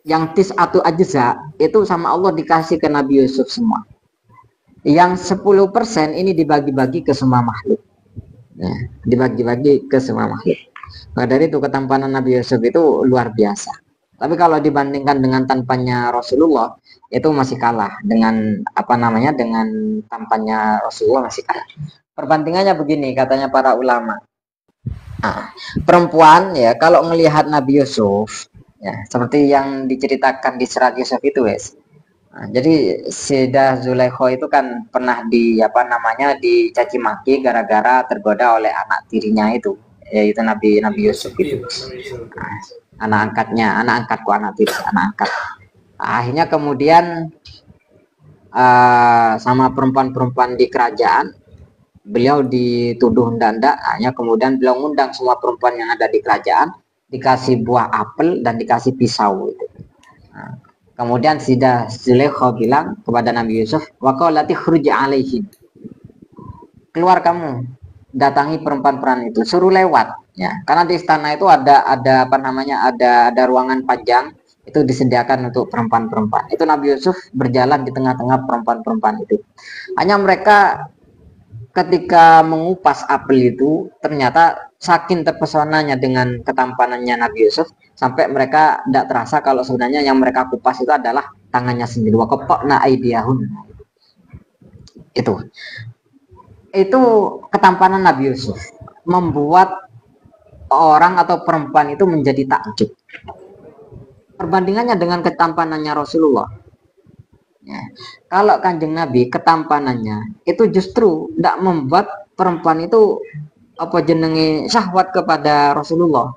yang tis'atu ajza itu sama Allah dikasih ke Nabi Yusuf semua. Yang 10% ini dibagi-bagi ke semua makhluk. Nah, dibagi-bagi ke semua makhluk. Maka dari itu ketampanan Nabi Yusuf itu luar biasa. Tapi kalau dibandingkan dengan tampannya Rasulullah, itu masih kalah dengan dengan tampannya Rasulullah, masih kalah. Perbandingannya begini, katanya para ulama. Perempuan ya kalau melihat Nabi Yusuf ya, seperti yang diceritakan di surat Yusuf itu wes. Jadi Sayyidah Zulaikha itu kan pernah dicaci maki gara-gara tergoda oleh anak tirinya itu, yaitu Nabi Yusuf itu. Anak angkatku, anak angkat. Akhirnya kemudian sama perempuan-perempuan di kerajaan, beliau dituduh ndak, hanya kemudian beliau ngundang semua perempuan yang ada di kerajaan, dikasih buah apel dan dikasih pisau itu. Kemudian Sayyidah Zulaikha bilang kepada Nabi Yusuf, wa qalati khruj alaihim. Keluar kamu, datangi perempuan-perempuan itu, suruh lewat ya. Karena di istana itu ada ruangan panjang itu disediakan untuk perempuan-perempuan. Itu Nabi Yusuf berjalan di tengah-tengah perempuan-perempuan itu. Hanya mereka ketika mengupas apel itu ternyata saking terpesonanya dengan ketampanannya Nabi Yusuf sampai mereka tidak terasa kalau sebenarnya yang mereka kupas itu adalah tangannya sendiri. Wa qata'na aydiyahun. Itu ketampanan Nabi Yusuf membuat orang atau perempuan itu menjadi takjub. Perbandingannya dengan ketampanannya Rasulullah. Ya. Kalau Kanjeng Nabi ketampanannya itu justru tidak membuat perempuan itu syahwat kepada Rasulullah.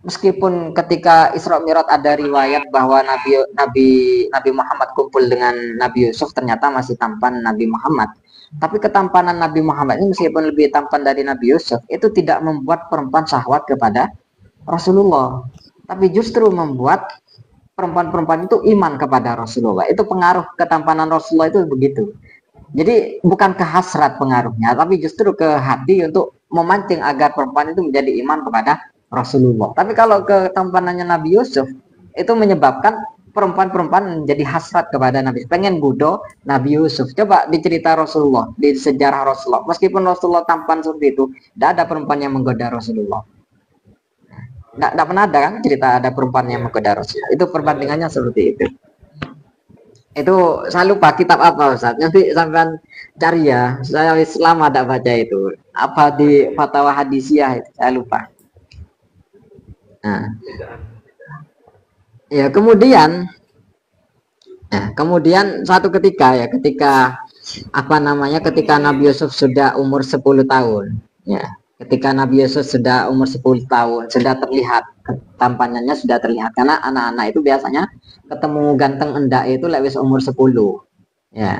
Meskipun ketika Isra Mi'raj ada riwayat bahwa Nabi Muhammad kumpul dengan Nabi Yusuf, ternyata masih tampan Nabi Muhammad. Tapi ketampanan Nabi Muhammad ini meskipun lebih tampan dari Nabi Yusuf, itu tidak membuat perempuan syahwat kepada Rasulullah. Tapi justru membuat perempuan-perempuan itu iman kepada Rasulullah. Itu pengaruh ketampanan Rasulullah itu begitu. Jadi bukan ke hasrat pengaruhnya, tapi justru ke hati untuk memancing agar perempuan itu menjadi iman kepada Rasulullah. Tapi kalau ketampanannya Nabi Yusuf, itu menyebabkan perempuan-perempuan menjadi hasrat kepada Nabi. Pengen budo Nabi Yusuf. Coba dicerita Rasulullah, di sejarah Rasulullah. Meskipun Rasulullah tampan seperti itu, tidak ada perempuan yang menggoda Rasulullah. Tidak pernah ada kan cerita ada perempuan yang menggoda Rasulullah. Itu perbandingannya seperti itu. Itu saya lupa kitab apa Ustaz, nanti sampean cari ya, saya lama tidak baca itu apa di Fatwa Hadisiyah itu, saya lupa. Nah, ya kemudian suatu ketika ya, ketika ketika Nabi Yusuf sudah umur 10 tahun ya, ketika Nabi Yusuf sudah umur 10 tahun sudah terlihat tampanannya, sudah terlihat, karena anak-anak itu biasanya ketemu ganteng endak itu lewis umur 10 ya,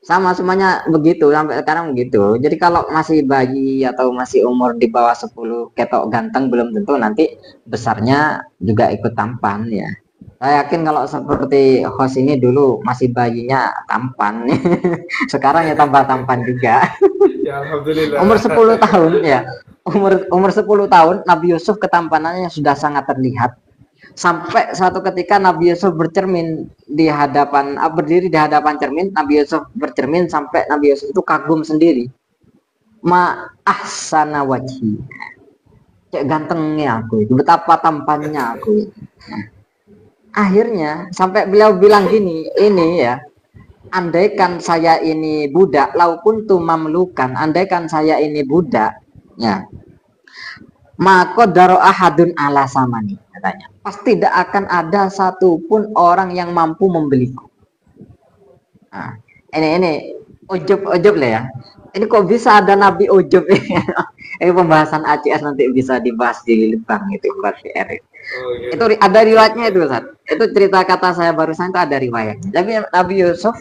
sama semuanya begitu sampai sekarang begitu. Jadi kalau masih bayi atau masih umur di bawah 10 ketok ganteng, belum tentu nanti besarnya juga ikut tampan ya. Saya yakin kalau seperti host ini dulu masih bayinya tampan sekarang ya tambah tampan juga Ya, alhamdulillah. umur 10 tahun ya, umur 10 tahun Nabi Yusuf ketampanannya sudah sangat terlihat. Sampai suatu ketika Nabi Yusuf bercermin di hadapan, berdiri di hadapan cermin, Nabi Yusuf bercermin sampai Nabi Yusuf itu kagum sendiri. Ma ahsana wajhi. Cek gantengnya aku itu, betapa tampannya aku. Nah, akhirnya sampai beliau bilang gini, ini ya, andaikan saya ini budak, lau kuntu mamlukan, andaikan saya ini budak, ya, maka daro ahadun ala samani, katanya. Pasti tidak akan ada satupun orang yang mampu membeliku. Nah, ini ujub lah ya. Ini kok bisa ada Nabi ujub ini? Ini pembahasan ACS nanti bisa dibahas di Libang itu buat PR. Itu ada riwayatnya itu Ustaz. Itu cerita kata saya barusan itu ada riwayatnya. Tapi Nabi Yusuf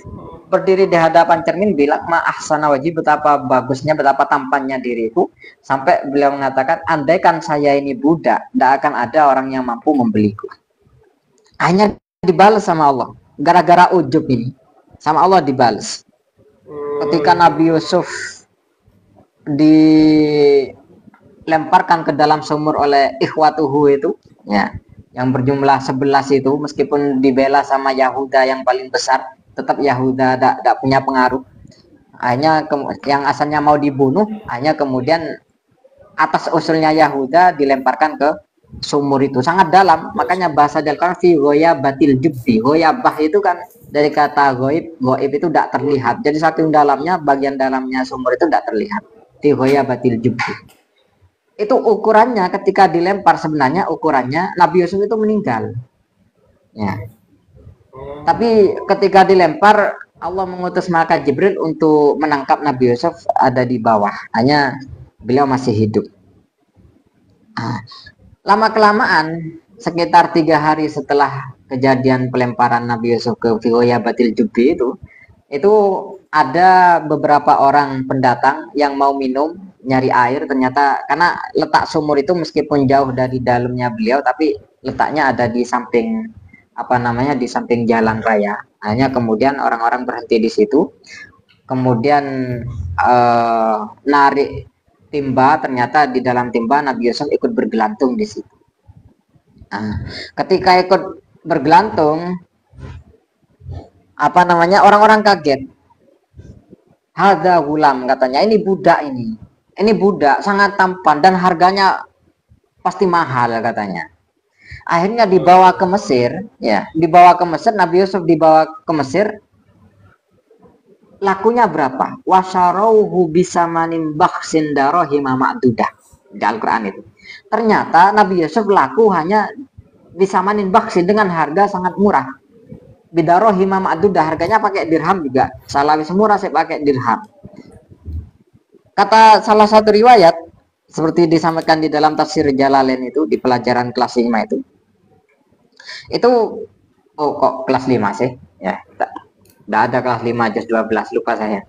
berdiri di hadapan cermin bilang ma ahsana wajhi, betapa bagusnya, betapa tampannya diriku, sampai beliau mengatakan andaikan saya ini budak, tidak akan ada orang yang mampu membeliku. Hanya dibalas sama Allah gara-gara ujub ini, sama Allah dibalas. Ketika Nabi Yusuf dilemparkan ke dalam sumur oleh ikhwatuhu itu ya, yang berjumlah 11 itu, meskipun dibela sama Yahuda yang paling besar, tetap Yahuda tidak punya pengaruh. Hanya yang asalnya mau dibunuh, hanya kemudian atas usulnya Yahuda dilemparkan ke sumur itu, sangat dalam. Makanya bahasa Al-Quran fi ghayabatil jubbi, ghayabah itu kan dari kata ghaib, ghaib itu tidak terlihat. Jadi saking dalamnya, bagian dalamnya sumur itu tidak terlihat. Fi ghayabatil jubbi. Itu ukurannya ketika dilempar, sebenarnya ukurannya Nabi Yusuf itu meninggal. Ya. Tapi ketika dilempar, Allah mengutus malaikat Jibril untuk menangkap Nabi Yusuf ada di bawah. Hanya beliau masih hidup. Lama kelamaan, sekitar 3 hari setelah kejadian pelemparan Nabi Yusuf ke Ghayabatil Jubbi itu ada beberapa orang pendatang yang mau minum, nyari air. Ternyata karena letak sumur itu meskipun jauh dari dalamnya beliau, tapi letaknya ada di samping di samping jalan raya. Hanya kemudian orang-orang berhenti di situ, kemudian narik timba. Ternyata di dalam timba Nabi Yusuf ikut bergelantung di situ. Nah, ketika ikut bergelantung, orang-orang kaget. Hadza gulam, katanya, ini budak sangat tampan dan harganya pasti mahal, katanya. Akhirnya dibawa ke Mesir, Nabi Yusuf dibawa ke Mesir. Lakunya berapa? Wasyarauhu bisamanin bakhsin darahima ma'dudah. Di Al-Quran itu. Ternyata Nabi Yusuf laku hanya bisamanin bakhsin, dengan harga sangat murah. Bidarahima ma'dudah, harganya pakai dirham juga. Salawis murah saya pakai dirham. Kata salah satu riwayat, seperti disampaikan di dalam tafsir Jalalain itu, di pelajaran kelas 5 itu kok kelas 5 sih ya, tidak ada kelas 5 juz 12, lupa saya.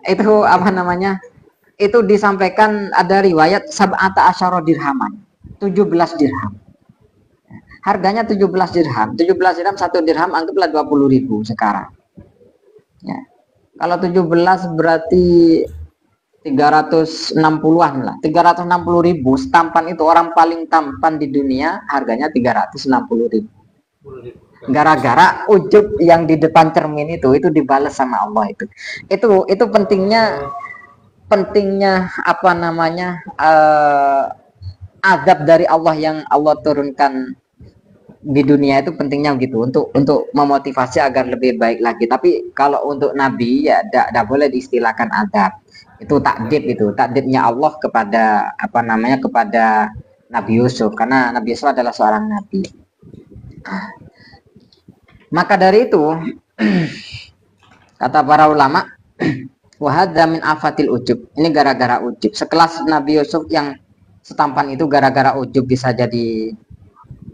Itu apa namanya? Itu disampaikan ada riwayat sab'ata asyara dirhaman. 17 dirham. Harganya 17 dirham. 17 dirham, 1 dirham anggaplah 20.000 sekarang. Ya. Kalau 17 berarti 360-an lah. 360.000 stampan itu, orang paling tampan di dunia harganya 360.000. Gara-gara ujub yang di depan cermin itu dibalas sama Allah itu. Itu pentingnya apa namanya? Azab dari Allah yang Allah turunkan di dunia itu pentingnya gitu untuk memotivasi agar lebih baik lagi. Tapi kalau untuk nabi ya tidak boleh diistilahkan adab. Itu takdirnya Allah kepada apa namanya, kepada Nabi Yusuf, karena Nabi Yusuf adalah seorang nabi. Maka dari itu kata para ulama, wahadza min afatil ujub. Ini gara-gara ujub. Sekelas Nabi Yusuf yang setampan itu gara-gara ujub bisa jadi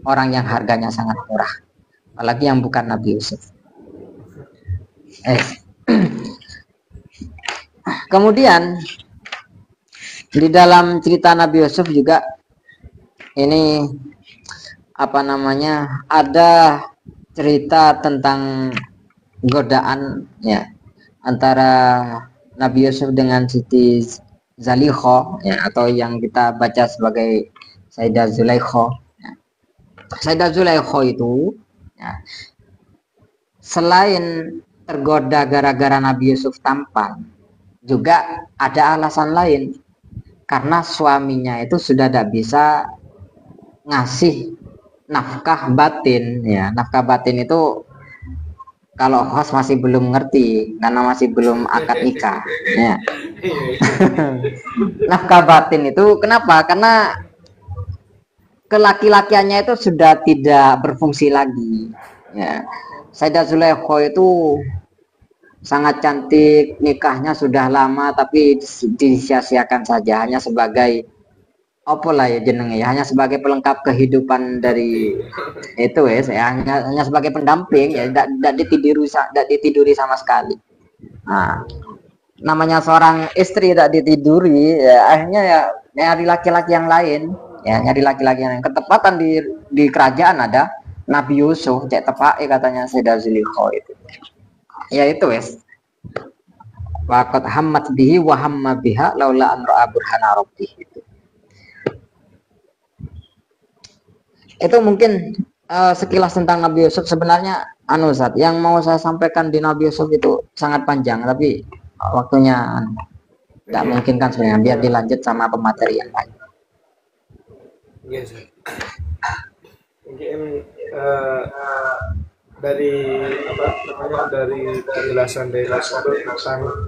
orang yang harganya sangat murah, apalagi yang bukan Nabi Yusuf. Kemudian di dalam cerita Nabi Yusuf juga ini apa namanya, ada cerita tentang godaan ya antara Nabi Yusuf dengan Siti Zalikho ya, atau yang kita baca sebagai Sayyidah Zulaikho. Sayyidah Zulaikho itu ya, selain tergoda gara-gara Nabi Yusuf tampan, juga ada alasan lain, karena suaminya itu sudah tidak bisa ngasih nafkah batin ya. Nafkah batin itu kalau host masih belum ngerti karena masih belum akad nikah ya. Nafkah batin itu kenapa? Karena kelaki-lakiannya itu sudah tidak berfungsi lagi ya. Sayyidah Zulaikho itu sangat cantik, nikahnya sudah lama tapi disia-siakan saja, hanya sebagai apa lah ya jenenge ya, hanya sebagai pelengkap kehidupan dari itu ya, hanya sebagai pendamping ya, tidak ditiduri sama sekali. Nah, namanya seorang istri tidak ditiduri ya, akhirnya ya nyari laki-laki yang lain ya, nyari laki-laki yang lain. Ketepatan di kerajaan ada Nabi Yusuf, cek tepak katanya Sayyidah Zulaikho itu. Ya itu waqad hammat bihi wa hamma biha laula an ra'a burhana rabbih. Itu mungkin sekilas tentang Nabi Yusuf. Sebenarnya Ustaz, yang mau saya sampaikan di Nabi Yusuf itu sangat panjang, tapi waktunya tidak mungkin kan sebenarnya, biar dilanjut sama pemateri yang lain. Yes. Mungkin dari apa namanya, dari penjelasan dari Rasul tentang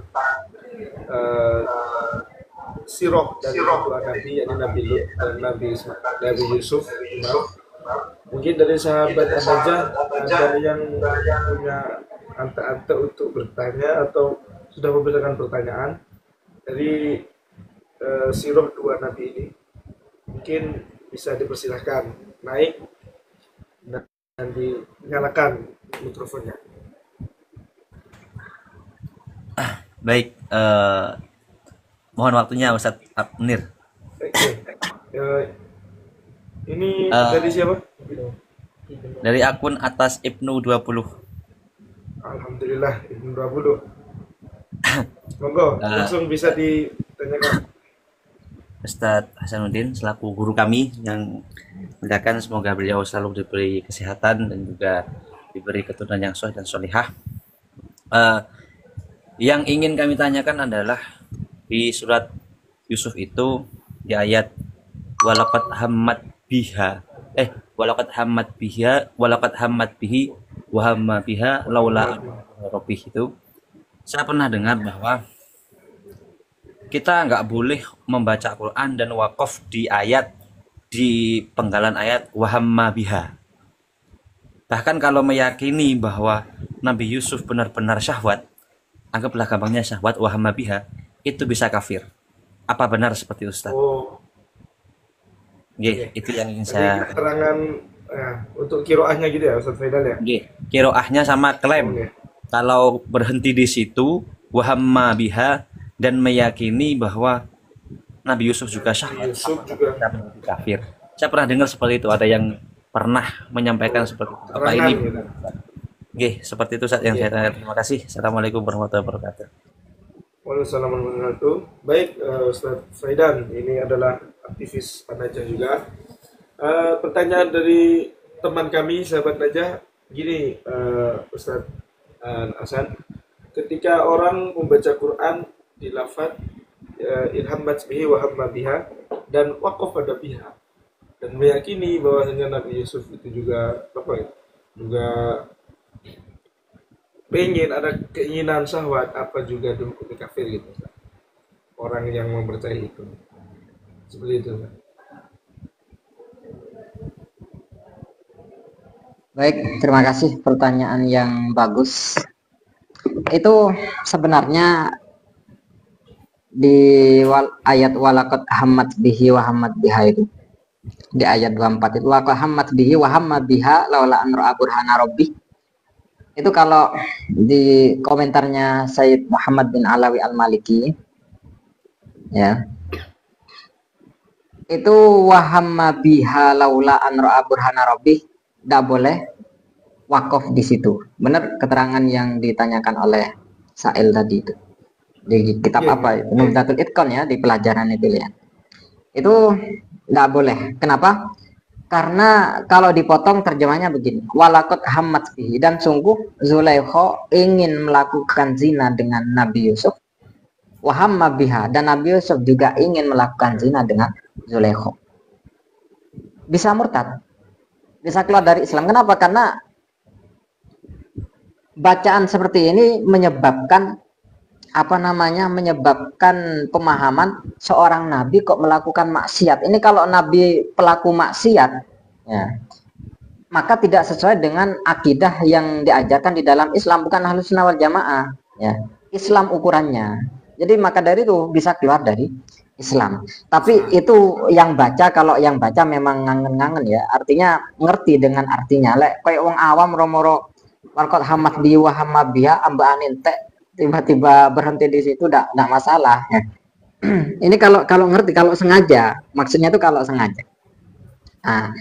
sirah dari dua nabi, yakni Nabi Lut dan Nabi Yusuf. Mungkin dari sahabat aja ada yang punya anta-anta untuk bertanya atau sudah memberikan pertanyaan dari sirah dua nabi ini, mungkin bisa dipersilahkan naik dan dinyalakan mikrofonnya. Baik, mohon waktunya Ustadz Munir. Ini dari siapa? Dari akun atas Ibnu 20. Alhamdulillah, Ibnu 20. Monggo, langsung bisa ditanyakan. Ustadz Hasanuddin selaku guru kami yang mendoakan semoga beliau selalu diberi kesehatan dan juga diberi keturunan yang soleh dan solihah. Yang ingin kami tanyakan adalah di surat Yusuf itu di ayat walaqad hammat hammat bihi wa hamma biha laula rabbih. Itu saya pernah dengar bahwa kita nggak boleh membaca Quran dan wakaf di penggalan ayat wahamma biha. Bahkan kalau meyakini bahwa Nabi Yusuf benar-benar syahwat, anggaplah gampangnya syahwat wahamma biha, itu bisa kafir. Apa benar seperti Ustaz? Itu yang ingin saya. Keterangan untuk kiroahnya gitu ya Ustaz Faidal ya? Kiroahnya sama klaim. Kalau berhenti di situ wahamma biha dan meyakini bahwa Nabi Yusuf juga syahwat, Yusuf apakah juga kita menjadi kafir? Saya pernah dengar seperti itu, ada yang pernah menyampaikan seperti itu. Apa terangan ini? gitu. Oke, seperti itu saat yang saya tanya. Terima kasih. Assalamualaikum warahmatullahi wabarakatuh. Waalaikumsalam warahmatullahi wabarakatuh. Baik, Ustaz Faidan, ini adalah aktivis Najah juga. Pertanyaan dari teman kami, sahabat Najah, gini, Ustaz Hasan, ketika orang membaca Quran di lafaz ilhammat bihi wa hamma biha dan waqaf pada pihak dan meyakini bahwasanya Nabi Yusuf itu juga juga pengen ada keinginan syahwat apa juga dulu kafir gitu, Ustaz. Orang yang mempercayai itu seperti itu, Ustaz. Baik, terima kasih pertanyaan yang bagus. Itu sebenarnya di ayat walaqad hammat bihi wa hammat biha itu, di ayat 24 itu walaqad hammat bihi wa hamma biha laula an ra'a burhana rabbih. Itu kalau di komentarnya Sayyid Muhammad bin Alawi Al-Maliki ya, itu wa hamma biha laula an ra'a burhana rabbih, tidak boleh wakaf di situ. Benar keterangan yang ditanyakan oleh Sa'il tadi itu. Di kitab apa itu? Nuhdatul Itqan ya, di pelajaran itu ya. Itu tidak boleh. Kenapa? Karena kalau dipotong terjemahnya begini. Walaqad hammat bihi, dan sungguh Zulaikha ingin melakukan zina dengan Nabi Yusuf. Wa hamma biha, dan Nabi Yusuf juga ingin melakukan zina dengan Zulaikha. Bisa murtad. Bisa keluar dari Islam. Kenapa? Karena bacaan seperti ini menyebabkan menyebabkan pemahaman seorang nabi kok melakukan maksiat. Ini kalau nabi pelaku maksiat ya, maka tidak sesuai dengan akidah yang diajarkan di dalam Islam, bukan Ahlus Sunnah wal Jamaah ya. Islam ukurannya. Jadi maka dari itu bisa keluar dari Islam. Tapi itu yang baca, kalau yang baca memang ngangen-ngangen ya, artinya ngerti dengan artinya. Lek kayak wong awam romoro warqat hamad bi wa hamma biha ambaanin tek, tiba-tiba berhenti di situ enggak masalah ya. Ini kalau ngerti, kalau sengaja, maksudnya itu kalau sengaja. Nah,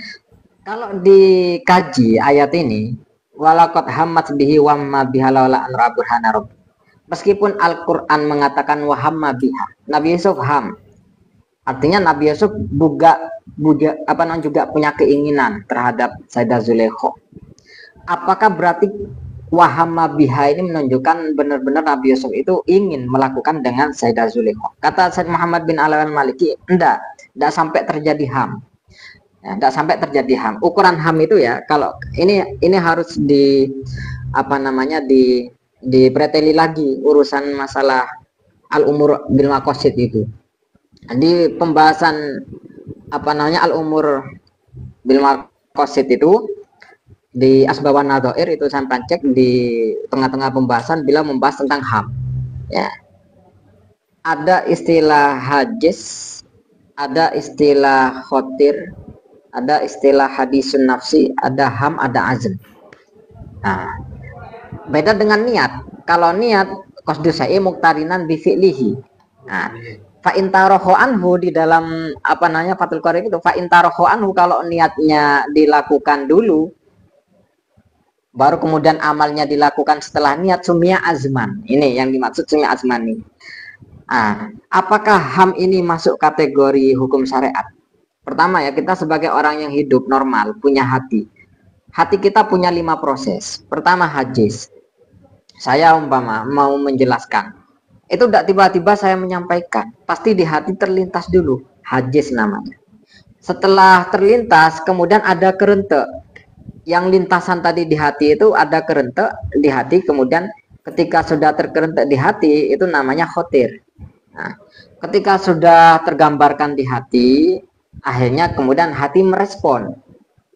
kalau dikaji ayat ini walaqad hammat bihi wa hamma biha laula an rabbana rabb. Meskipun Al-Qur'an mengatakan wa hamma biha, Nabi Yusuf ham. Artinya Nabi Yusuf juga punya keinginan terhadap Sayyidah Zulaikha. Apakah berarti wahamma biha ini menunjukkan benar-benar Nabi Yusuf itu ingin melakukan dengan Sayyidah Zulaikha? Kata Sayyid Muhammad bin Alawi Al-Maliki, enggak sampai terjadi ham. Ya, enggak sampai terjadi ham. Ukuran ham itu ya, kalau ini harus dipreteli lagi urusan masalah al-umur bil maqasid itu. Di pembahasan al-umur bil maqasid itu di Asbaban Nadhair itu saya cek di tengah-tengah pembahasan bila membahas tentang ham ya. Ada istilah hajis, ada istilah khotir, ada istilah hadisun nafsi, ada ham, ada azm. Nah, beda dengan niat. Kalau niat qasdu syai' muqtarinan bi fi'lihi. Nah, fa in tarahu anhu di dalam Fathul Qorib itu, fa in tarahu anhu, kalau niatnya dilakukan dulu baru kemudian amalnya dilakukan setelah niat, sumia azman. Ini yang dimaksud sumia azman ini. Apakah ham ini masuk kategori hukum syariat? Pertama ya, kita sebagai orang yang hidup normal, punya hati. Hati kita punya 5 proses. Pertama hajis. Saya umpama mau menjelaskan, itu tidak tiba-tiba saya menyampaikan, pasti di hati terlintas dulu, hajis namanya. Setelah terlintas, kemudian ada kerentek. Yang lintasan tadi di hati itu ada kerentek di hati, kemudian ketika sudah terkerentek di hati itu namanya khotir. Nah, ketika sudah tergambarkan di hati, akhirnya kemudian hati merespon.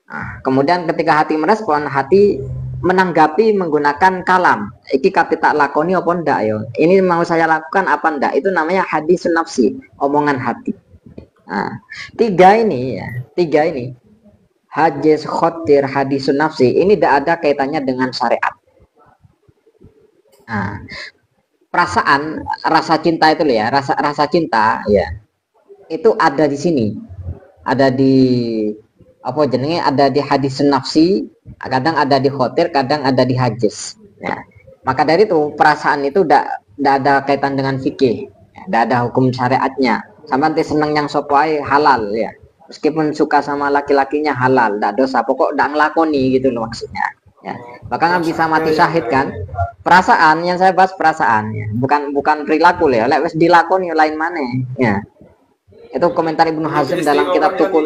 Nah, kemudian ketika hati merespon, hati menanggapi menggunakan kalam. Iki kate tak lakoni apa ndak ya? Ini mau saya lakukan apa ndak? Itu namanya hadisun nafsi, omongan hati. Nah, tiga ini hajis, khotir, hadisun nafsi, ini tidak ada kaitannya dengan syariat. Nah, perasaan, rasa cinta itu loh ya, rasa rasa cinta ya itu ada di sini, ada di apa jenenge, ada di hadis nafsi, kadang ada di khotir, kadang ada di hadis ya. Maka dari itu perasaan itu tidak ada kaitan dengan fikih, tidak ada hukum syariatnya. Sama nanti seneng yang sopai halal ya, meskipun suka sama laki-lakinya halal, tidak dosa, pokok tidak ngelakoni gitu loh maksudnya ya. Bahkan bisa mati syahid kan. Perasaan yang saya bahas perasaan ya, bukan perilaku ya. Lek wis dilakoni lain mana ya. Itu komentar Ibnu Hazm dalam kitab Tukul.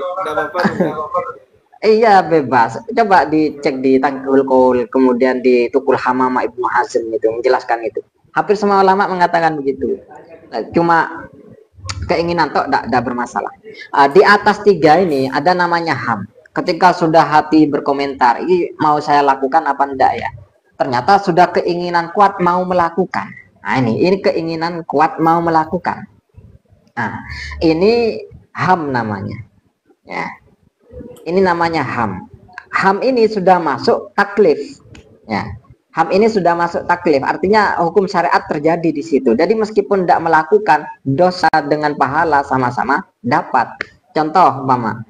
Iya bebas. Coba dicek di Tangkul Qaul, kemudian di Tukul Hamama Ibnu Hazm itu menjelaskan itu. Hampir semua ulama mengatakan begitu. Cuma keinginan tok tidak bermasalah. Di atas 3 ini ada namanya ham. Ketika sudah hati berkomentar, ini mau saya lakukan apa enggak ya? Ternyata sudah keinginan kuat mau melakukan. Nah ini keinginan kuat mau melakukan. Nah, ini ham namanya. Ya. Ini namanya ham. Ham ini sudah masuk taklif. Ya. Ham ini sudah masuk taklif. Artinya hukum syariat terjadi di situ. Jadi meskipun tidak melakukan, dosa dengan pahala sama-sama dapat. Contoh, Mama.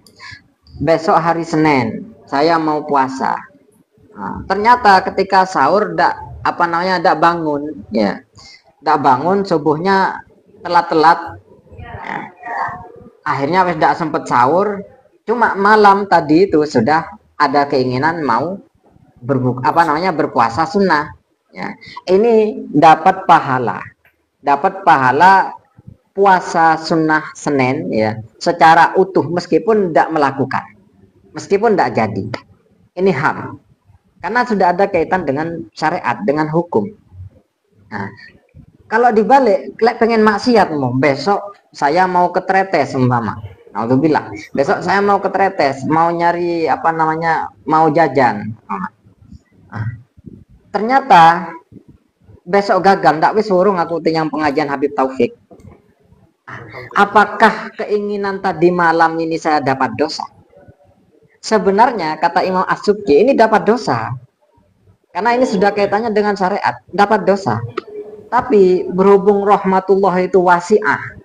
Besok hari Senin, saya mau puasa. Nah, ternyata ketika sahur tidak bangun, ya. Tidak bangun, subuhnya telat-telat. Akhirnya wis tidak sempat sahur, cuma malam tadi itu sudah ada keinginan mau berpuasa sunnah ya. Ini dapat pahala puasa sunnah Senin ya secara utuh meskipun tidak melakukan, meskipun tidak jadi. Ini ham karena sudah ada kaitan dengan syariat, dengan hukum. Nah, kalau dibalik, pengen maksiat mau besok saya mau ke Tretes umpama. Alhamdulillah. Besok saya mau ke Tretes, mau nyari mau jajan. Nah, ternyata besok gagal, ndak wis urung aku yang pengajian Habib Taufik. Apakah keinginan tadi malam ini saya dapat dosa? Sebenarnya kata Imam As-Subki ini dapat dosa. Karena ini sudah kaitannya dengan syariat, dapat dosa. Tapi berhubung rahmatullah itu wasi'ah,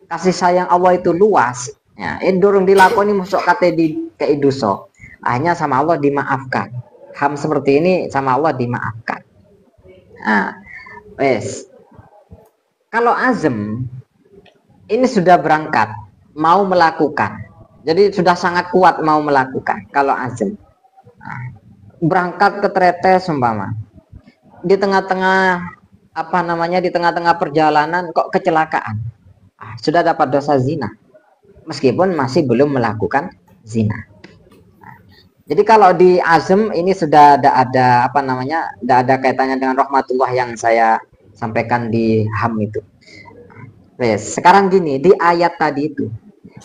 kasih sayang Allah itu luas ya, dorong dilakoni musok kate di keiduso, akhirnya sama Allah dimaafkan. Ham seperti ini sama Allah dimaafkan. Nah, wes. Kalau azm ini sudah berangkat mau melakukan, jadi sudah sangat kuat mau melakukan. Kalau azm berangkat ke Tretes umpama, di tengah-tengah di tengah-tengah perjalanan kok kecelakaan, sudah dapat dosa zina meskipun masih belum melakukan zina. Jadi kalau di azm ini sudah ada tidak ada kaitannya dengan rahmatullah yang saya sampaikan di ham itu. Sekarang gini, di ayat tadi itu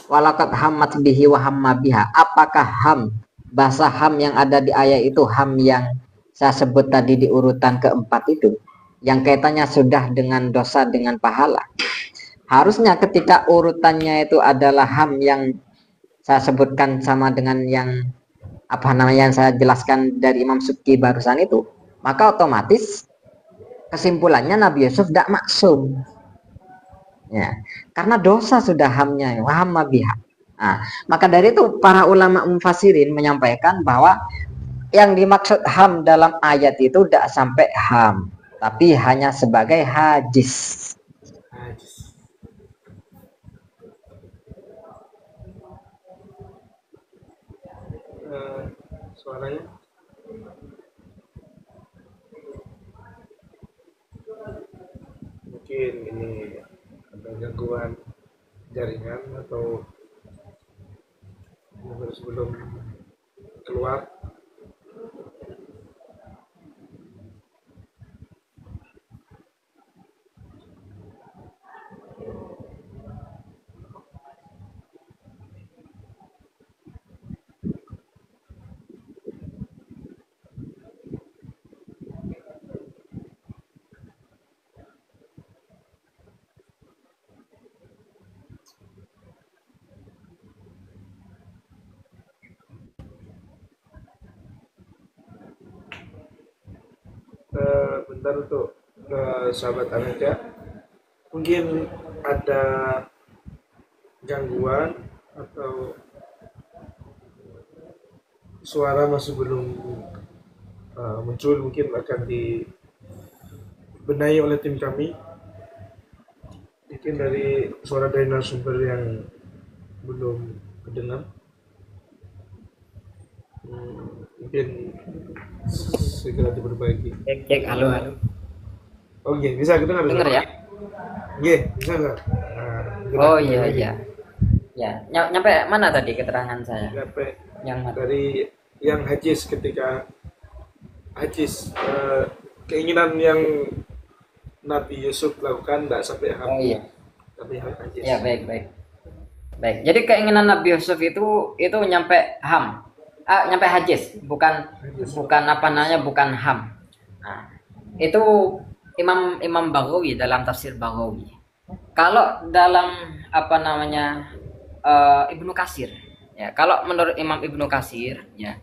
walakat hammat bihi wa hamma biha, apakah ham, bahasa ham yang ada di ayat itu ham yang saya sebut tadi di urutan keempat itu, yang kaitannya sudah dengan dosa dengan pahala? Harusnya ketika urutannya itu adalah ham yang saya sebutkan sama dengan yang yang saya jelaskan dari Imam Subki barusan itu, maka otomatis kesimpulannya Nabi Yusuf tidak maksum ya, karena dosa sudah hamnya wa hamma biha. Nah, maka dari itu para ulama mufassirin menyampaikan bahwa yang dimaksud ham dalam ayat itu tidak sampai ham, tapi hanya sebagai hajis. Suaranya mungkin ini ada gangguan jaringan atau sebelum keluar. Bentar tuh. sahabat Anaja, mungkin ada gangguan atau suara masih belum muncul, mungkin akan dibenahi oleh tim kami. Mungkin dari suara dari narasumber yang belum kedengar. Mungkin segera diperbaiki. Cek, halo. Oke, bisa kedengar? Dengar ya? Iya, bisa nggak? Oh iya. Ya, nyampe mana tadi keterangan saya? Sampai Yang mana? dari yang hajis, ketika hajis, keinginan yang Nabi Yusuf lakukan tidak sampai Oh iya. tapi hajis. Ya, baik. Jadi keinginan Nabi Yusuf itu nyampe ham. Nyampe hajis, bukan bukan ham. Nah, itu Imam Baghawi dalam tafsir Baghawi. Kalau dalam Ibnu Katsir, ya, kalau menurut Imam Ibnu Katsir, ya,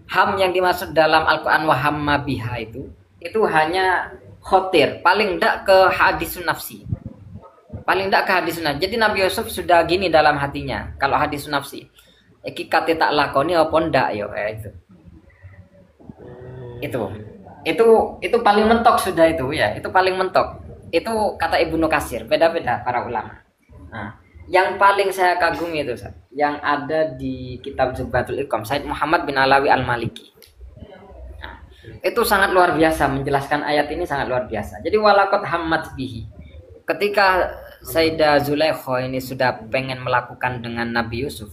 ham yang dimaksud dalam Al-Qur'an wa hamma biha itu hanya khotir, paling ndak ke hadisun nafsi. Paling ndak ke hadisun nafsi. Jadi Nabi Yusuf sudah gini dalam hatinya, kalau hadisun nafsi. Iki kate tak lakoni apa ndak yo, itu paling mentok sudah itu, ya, itu paling mentok. Itu kata Ibnu Katsir, beda-beda para ulama. Nah, yang paling saya kagumi itu, yang ada di kitab Zubatul Iqam, Said Muhammad bin Alawi Al-Maliki. Nah, itu sangat luar biasa, menjelaskan ayat ini sangat luar biasa. Jadi walaqad hammat bihi. Ketika Sayyidah Zulaikha ini sudah pengen melakukan dengan Nabi Yusuf.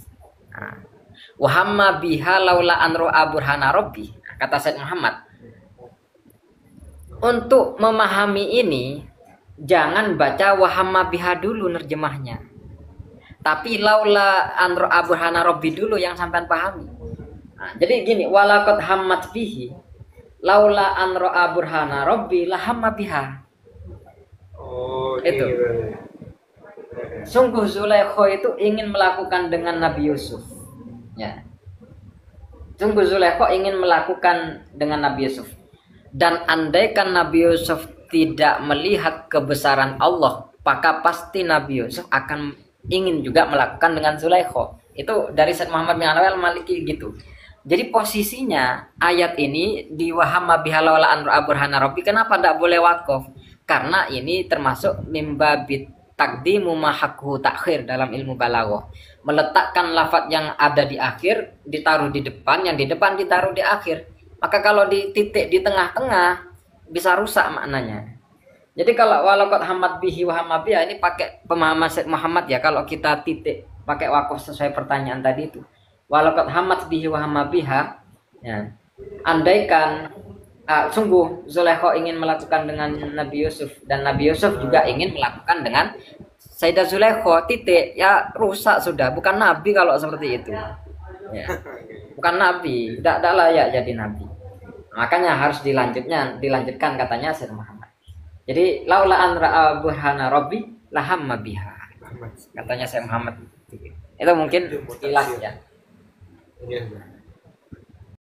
Nah, wa hamma biha laula an ra'a burhana rabbi. Kata Said Muhammad, untuk memahami ini jangan baca wa hamma biha dulu nerjemahnya, tapi laula an ra'a burhana rabbi dulu yang sampean pahami. Nah, jadi gini, walaqad hammat bihi laula an ra'a burhana rabbi la hamma biha. Oh, Itu. Sungguh Zulaikha itu ingin melakukan dengan Nabi Yusuf. Ya. Sungguh Zulaikha ingin melakukan dengan Nabi Yusuf. Dan andaikan Nabi Yusuf tidak melihat kebesaran Allah, maka pasti Nabi Yusuf akan ingin juga melakukan dengan Zulaikha. Itu dari Said Muhammad bin Alawi Al-Maliki gitu. Jadi posisinya ayat ini di wahamma bihalawla an burhana rabbi, kenapa tidak boleh wakaf? Karena ini termasuk mimbabit takdimu mahakhu takhir dalam ilmu balaghah. Meletakkan lafaz yang ada di akhir ditaruh di depan, yang di depan ditaruh di akhir. Maka kalau di titik di tengah-tengah bisa rusak maknanya. Jadi kalau walaqad hammat bihi wa hamma biha ini pakai pemahaman Syekh Muhammad, ya, kalau kita titik pakai wakaf sesuai pertanyaan tadi itu. Walaqad hammat bihi wa hamma biha, ya. Andaikan sungguh Zulaikha ingin melakukan dengan Nabi Yusuf dan Nabi Yusuf juga ingin melakukan dengan Sayyidah Zulaikha, titik, ya rusak sudah. Bukan nabi kalau seperti itu, ya. Bukan nabi, tidak layak jadi nabi. Makanya harus dilanjutkan katanya Syekh Muhammad. Jadi laula an ra'a burhana rabbi la hamma biha, katanya Syekh Muhammad. Itu mungkin sekilas, ya.